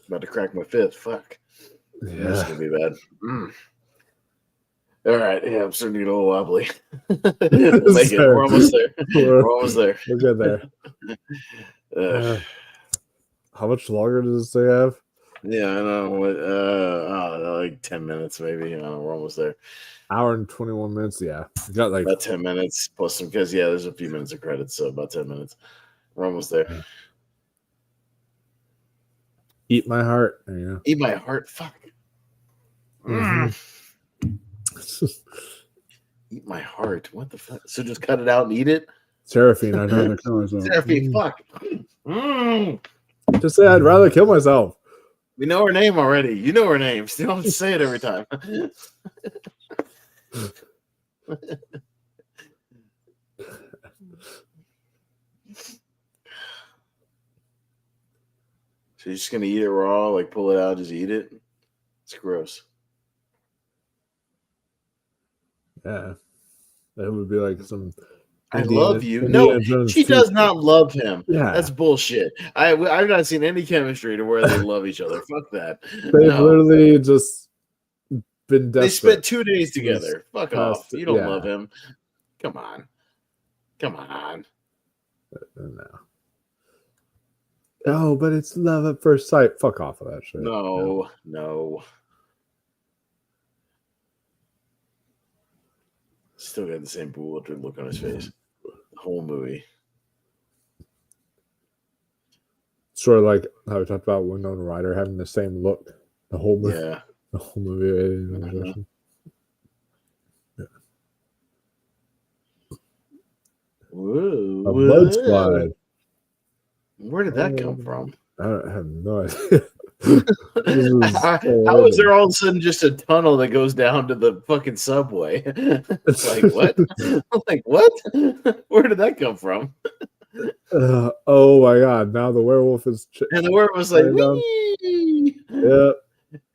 About to crack my fifth. Fuck. Yeah. That's gonna be bad. All right. Yeah, I'm starting to get a little wobbly. We'll make it. We're almost there. We're almost there. We're good there. How much longer does this thing have? Yeah, I know. Like 10 minutes, maybe. We're almost there. Hour and 21 minutes. Yeah, we got like About 10 minutes plus some, because there's a few minutes of credits, so about 10 minutes. We're almost there. Eat My Heart. You know. Eat My Heart. Fuck. Eat My Heart. What the fuck? So just cut it out and eat it? Seraphine, I'd rather kill myself. Seraphine, fuck. Just say I'd rather kill myself. We know her name already. You know her name. Still don't say it every time. So you're just gonna eat it raw, like pull it out, just eat it? It's gross. Yeah, that would be like some. I love you. No, she does not love him. Yeah, that's bullshit. I've not seen any chemistry to where they love each other. Fuck that. They've literally just been desperate. They spent 2 days together. Fuck off. You don't love him. Come on. No. Oh, but it's love at first sight. Fuck off of that shit. No. Still got the same bewildered look on his face. The whole movie. Sort of like how we talked about Winona Ryder having the same look. The whole movie. Yeah. The whole movie. Whoa. A blood slide. Where did that come from? I have no idea. How is there all of a sudden just a tunnel that goes down to the fucking subway? It's like, what? I'm like, what? Where did that come from? Oh my god! Now the werewolf is. And the werewolf was like, wee! Yep.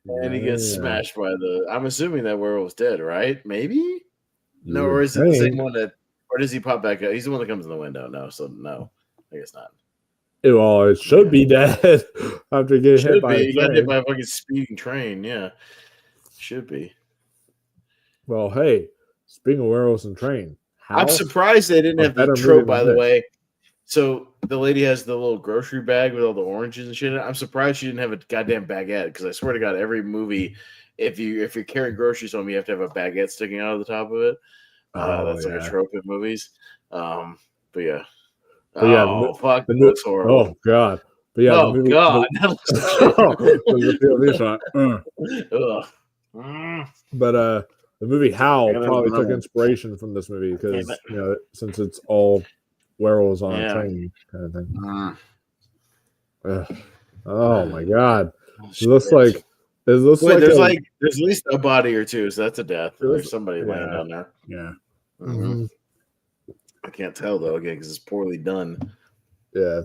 And he gets smashed by the. I'm assuming that werewolf's dead, right? Maybe. No, or is it the same one that? Or does he pop back out? He's the one that comes in the window. No, so no, I guess not. It should be dead after getting hit by a train. He got hit by a fucking speeding train. Yeah, should be. Well, hey, speaking of werewolves and train, I'm surprised they didn't have the trope. By the way, so the lady has the little grocery bag with all the oranges and shit. I'm surprised she didn't have a goddamn baguette, because I swear to God, every movie, if you're carrying groceries home, you have to have a baguette sticking out of the top of it. That's like a trope in movies. But yeah. Fuck! That looks horrible. Oh god! But yeah, the movie, god! But the movie Howl probably took inspiration from this movie, because since it's all werewolves on a train kind of thing. Oh my god! It looks like there's at least a body or two, so that's a death. There's somebody laying down there. Yeah. Mm-hmm. I can't tell though, again, because it's poorly done. Yeah.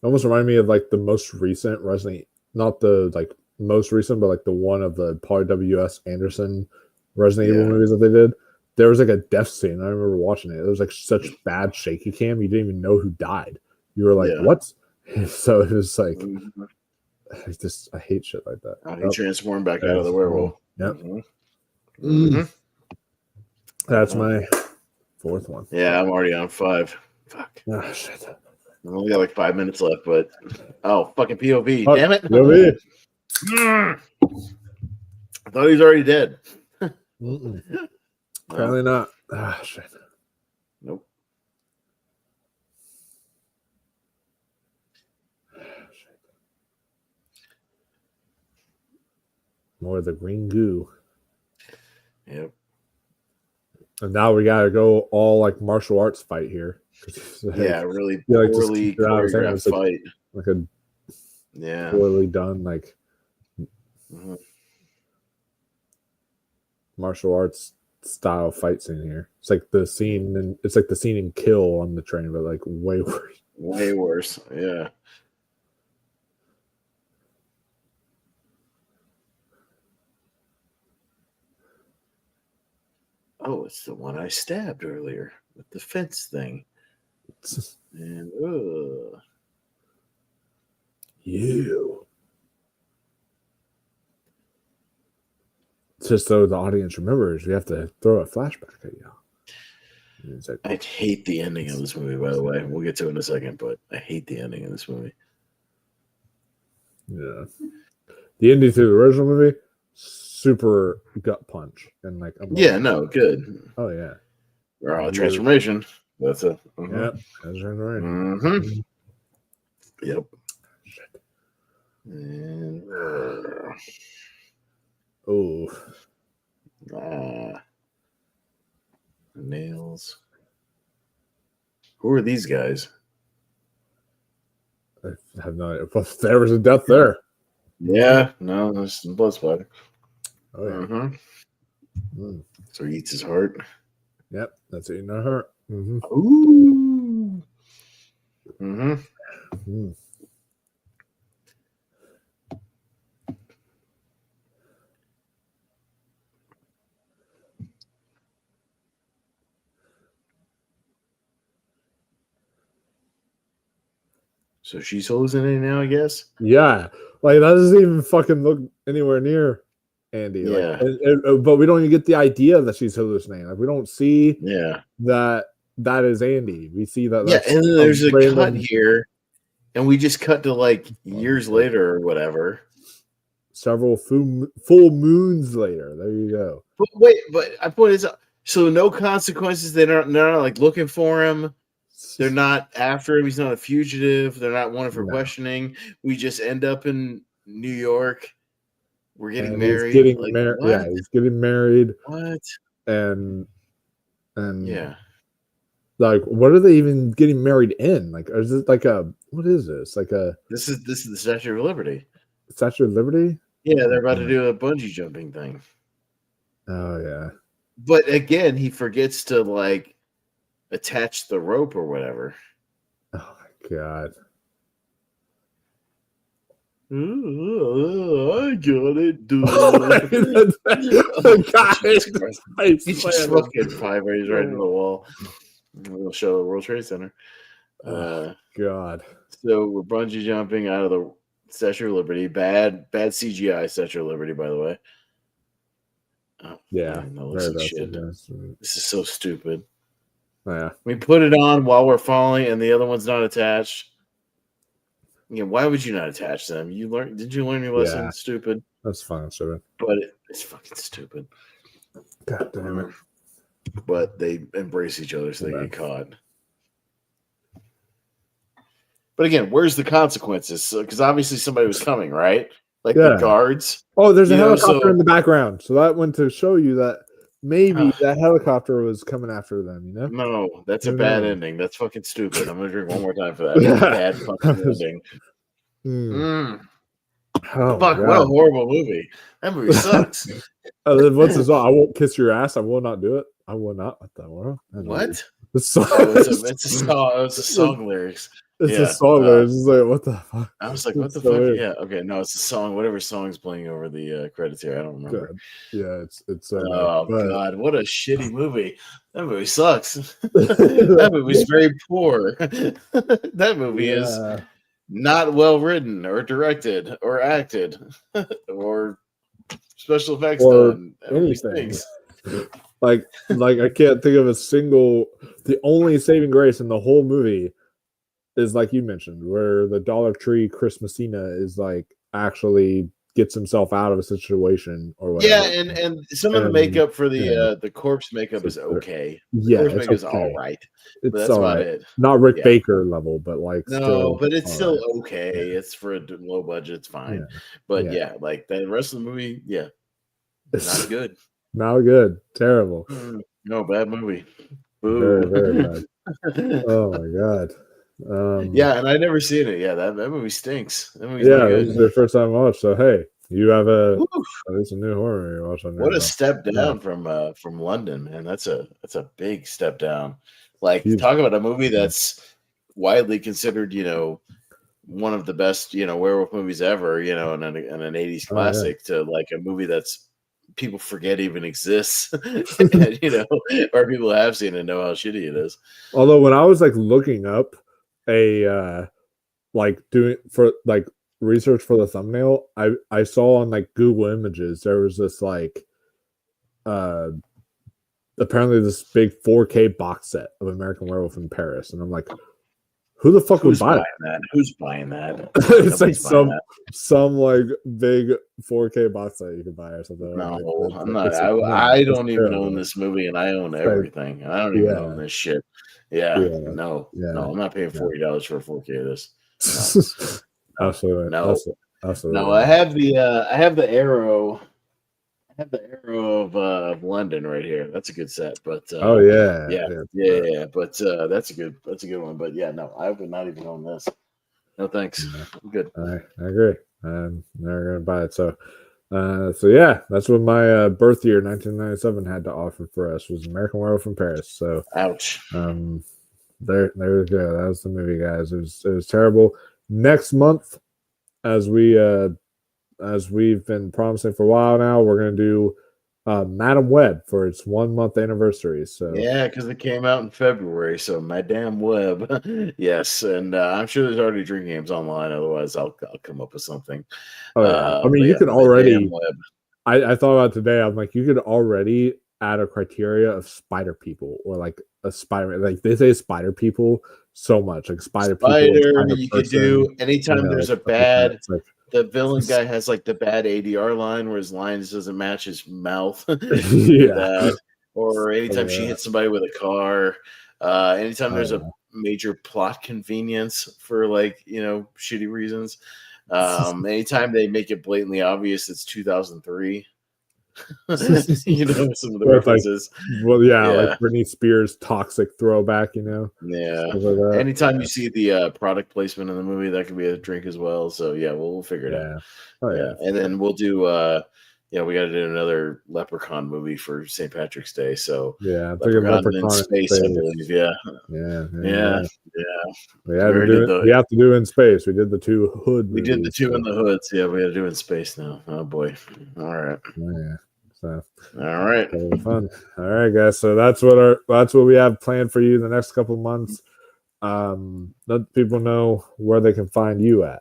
Almost reminded me of like the most recent Resident, not the like most recent, but like the one of the Paul W.S. Anderson Resident Evil movies that they did. There was like a death scene. I remember watching it. It was like such bad shaky cam. You didn't even know who died. You were like, what? So it was like, I hate shit like that. He transformed back out of the werewolf. Yep. Mm-hmm. That's my fourth one. Yeah, I'm already on 5. Fuck. Oh, shit. I only got like 5 minutes left, but fucking POV. Damn it. POV. I thought he was already dead. Apparently not. Ah, shit. Nope. More of the green goo. Yep. And now we gotta go all like martial arts fight here. Really poorly choreographed fight. Like a poorly done martial arts style fight scene here. It's like the scene, and it's like the scene in Kill on the train, but like way worse. Way worse. Yeah. Oh, it's the one I stabbed earlier with the fence thing. And you. Just so the audience remembers, we have to throw a flashback at you. It's like, I hate the ending of this movie, by the way. We'll get to it in a second, but I hate the ending of this movie. yeah. The ending to the original movie, super gut punch. And like, Yeah, no, good. oh, yeah. Transformation. That's it. Yep. That's right. Mm-hmm. Yep. And, nails. Who are these guys? I have no idea. But there was a death there. Yeah, no, there's some blood splatter. Oh, yeah. Mm-hmm. So he eats his heart. Yep, that's eating a heart. Mm-hmm. Ooh. Mm-hmm. Mm. So she's hallucinating now, I guess. Yeah, like that doesn't even fucking look anywhere near Andy. Yeah. Like, but we don't even get the idea that she's hallucinating. Like, we don't see that is Andy. We see that. Yeah, and then there's a random cut here, and we just cut to like years later or whatever. Several full moons later. There you go. But wait, but I point is so no consequences. They're not like looking for him. They're not after him. He's not a fugitive. They're not wanted for questioning. We just end up in New York. We're getting married. He's getting married. Yeah, he's getting married. What? And yeah. Like, what are they even getting married in? Like, is it like what is this? Like this is the Statue of Liberty. Statue of Liberty? Yeah, they're about to do a bungee jumping thing. Oh yeah. But again, he forgets to like attach the rope or whatever. Oh my god. I got it, dude. He's just fucking vibrates right into the wall. We'll show the World Trade Center. God. So we're bungee jumping out of the Statue of Liberty. Bad CGI Statue of Liberty, by the way. Oh, yeah. Man, that looks like shit. This is so stupid. Yeah. We put it on while we're falling, and the other one's not attached. Yeah, why would you not attach them? Did you learn your lesson? Yeah. Stupid. That's fine, stupid. But it's fucking stupid. God damn it. But they embrace each other, so they get caught. But again, where's the consequences? Because obviously somebody was coming, right? Like the guards. Oh, there's a helicopter in the background. So that went to show you that maybe that helicopter was coming after them, you know? No, that's a bad ending. That's fucking stupid. I'm gonna drink one more time for that. That's a bad fucking ending. Oh, fuck, what a horrible movie. That movie sucks. What's the song? I won't kiss your ass. I will not do it. I will not let that world. What? It's a song lyrics. It's a song lyrics. It's like, what the fuck? I was like, what the fuck? Weird. Yeah, okay. No, it's a song. Whatever song's playing over the credits here. I don't remember. Good. Yeah, it's God, what a shitty movie. That movie sucks. That movie's very poor. That movie is not well written or directed or acted or special effects or done. Anything. Like I can't think of a single. The only saving grace in the whole movie is like you mentioned, where the Dollar Tree Chris Messina is like actually gets himself out of a situation or whatever. Yeah, and some of the makeup for the corpse makeup is okay. Yeah, corpse makeup is all right. It's that's all about right. it. Not Rick Baker level, but like but it's still okay. It's for a low budget. It's fine. Yeah. But like the rest of the movie, not good. Not good. Terrible. No, bad movie. Very, very bad. Oh my god. And I never seen it. Yeah, that movie stinks. That movie's this is the first time I watched. So hey, you have at least a new horror movie you're watching. What a step down from London, man. That's a big step down. Like talk about a movie that's widely considered, one of the best, werewolf movies ever, and an 80s classic to like a movie that's people forget even exists, and, or people have seen it and know how shitty it is. Although when I was like looking up doing for like research for the thumbnail, I saw on like Google Images there was this like apparently this big 4K box set of American Werewolf in Paris, and I'm like, who the fuck would buy that? Who's buying that? It's like Nobody's buying some like big 4K box set you could buy or something. No, Like, I'm not. no, I don't even terrible. own this movie, and I own Like, everything. I don't even own this shit. Yeah, no, I'm not paying $40 for a 4K of this. No. Absolutely, no, absolutely. No, I have the Arrow. I have the Arrow of London right here. That's a good set, but yeah. But that's a good one. But yeah, no, I would not even own this. No thanks. Yeah. I'm good. I agree. I'm never gonna buy it. So yeah, that's what my birth year 1997 had to offer for us was American Werewolf in Paris. So ouch. There we go. That was the movie, guys. It was terrible. Next month, as we've been promising for a while now, we're gonna do Madam Web for its 1 month anniversary. So yeah, because it came out in February. So Madame Web, yes, and I'm sure there's already drinking games online. Otherwise, I'll come up with something. Oh yeah, I mean you could already. I thought about today. I'm like, you could already add a criteria of spider people or like a spider. Like they say spider people so much, like spider people. You could do anytime there's a bad. Like, the villain guy has like the bad ADR line where his lines doesn't match his mouth. Or anytime she hits somebody with a car. Anytime there's a major plot convenience for like, shitty reasons. Anytime they make it blatantly obvious it's 2003. Some of the references. Like Britney Spears' toxic throwback, like anytime you see the product placement in the movie, that could be a drink as well. So we'll figure it out. And then we'll do we got to do another Leprechaun movie for St. Patrick's Day. So I'm thinking Leprechaun in space, I believe. We have to do in space. We did the 2 hood. We did the 2 in the hoods. Yeah, we got to do in space now. Oh boy! All right. So all right, fun. All right, guys. So that's what we have planned for you the next couple of months. Let people know where they can find you at.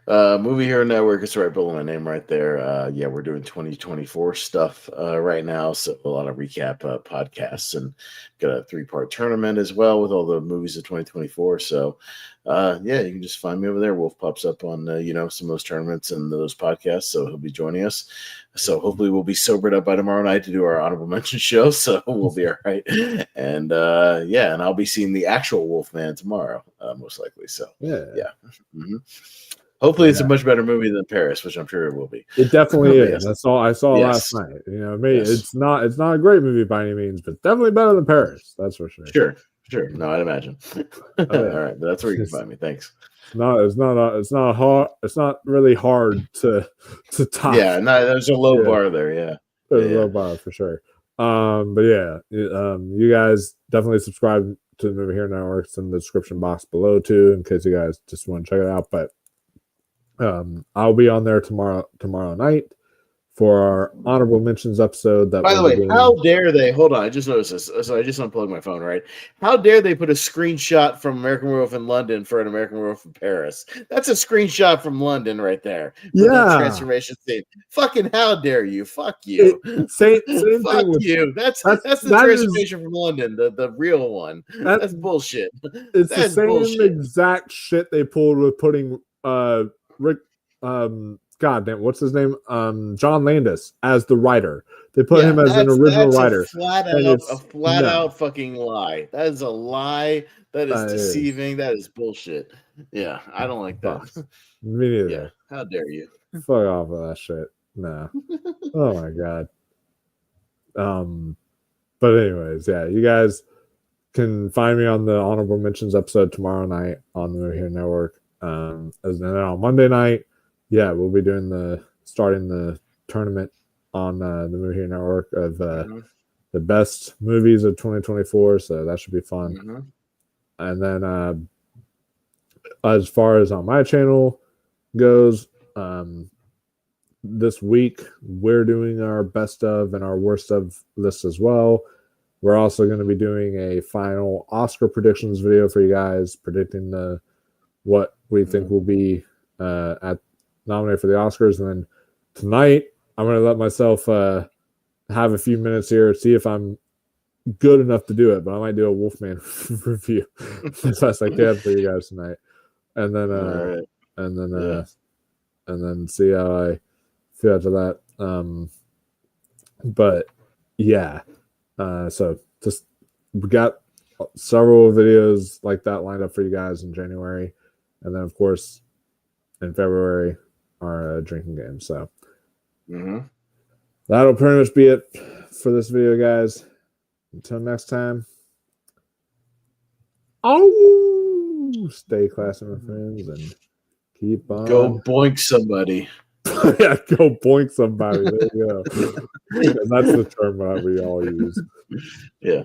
Movie Hero Network is right below my name right there. We're doing 2024 stuff right now, so a lot of recap podcasts, and got a 3-part tournament as well with all the movies of 2024. So you can just find me over there. Wolf pops up on some of those tournaments and those podcasts, so he'll be joining us. So hopefully we'll be sobered up by tomorrow night to do our honorable mention show, so we'll be all right. And and I'll be seeing the actual Wolfman tomorrow, most likely. So Mm-hmm. Hopefully it's a much better movie than Paris, which I'm sure it will be. It definitely is. That's all I saw last night. It's not a great movie by any means, but definitely better than Paris. That's for sure. Sure. No, I'd imagine. All right, but that's where you can find me. Thanks. It's not hard. It's not really hard to top. Yeah, no, there's a low bar there. Yeah, there's a low bar for sure. But you guys definitely subscribe to the Movie Hero Network. It's in the description box below too, in case you guys just want to check it out. But I'll be on there tomorrow night for our honorable mentions episode. That by the way, how dare they? Hold on, I just noticed this. So I just unplugged my phone. Right? How dare they put a screenshot from American Werewolf in London for an American Werewolf in Paris? That's a screenshot from London right there. Yeah, the transformation scene. Fucking how dare you? Fuck you. Same Fuck you. That's the transformation from London. The real one. That's bullshit. It's the same exact shit they pulled with putting Rick, God damn, what's his name? John Landis as the writer. They put him as an original writer. A flat out fucking lie. That is a lie. That is deceiving. That is bullshit. Yeah, I don't like that. Me neither. Yeah, how dare you? Fuck off with that shit. No. Oh my god. But anyways, you guys can find me on the honorable mentions episode tomorrow night on the Movie Hero Network. And then on Monday night, we'll be starting the tournament on the Movie Hero Network of the best movies of 2024. So that should be fun. Mm-hmm. And then as far as on my channel goes, this week we're doing our best of and our worst of list as well. We're also going to be doing a final Oscar predictions video for you guys, predicting what we think will be nominated for the Oscars. And then tonight, I'm going to let myself have a few minutes here, see if I'm good enough to do it, but I might do a Wolfman review as best I can for you guys tonight, and then and then see how I feel after that. But yeah, so just we got several videos like that lined up for you guys in January, and then of course in February our drinking game. So that'll pretty much be it for this video, guys. Until next time, stay classy, my friends, and keep on. Go boink somebody. Yeah, go boink somebody. There you go. That's the term that we all use. Yeah.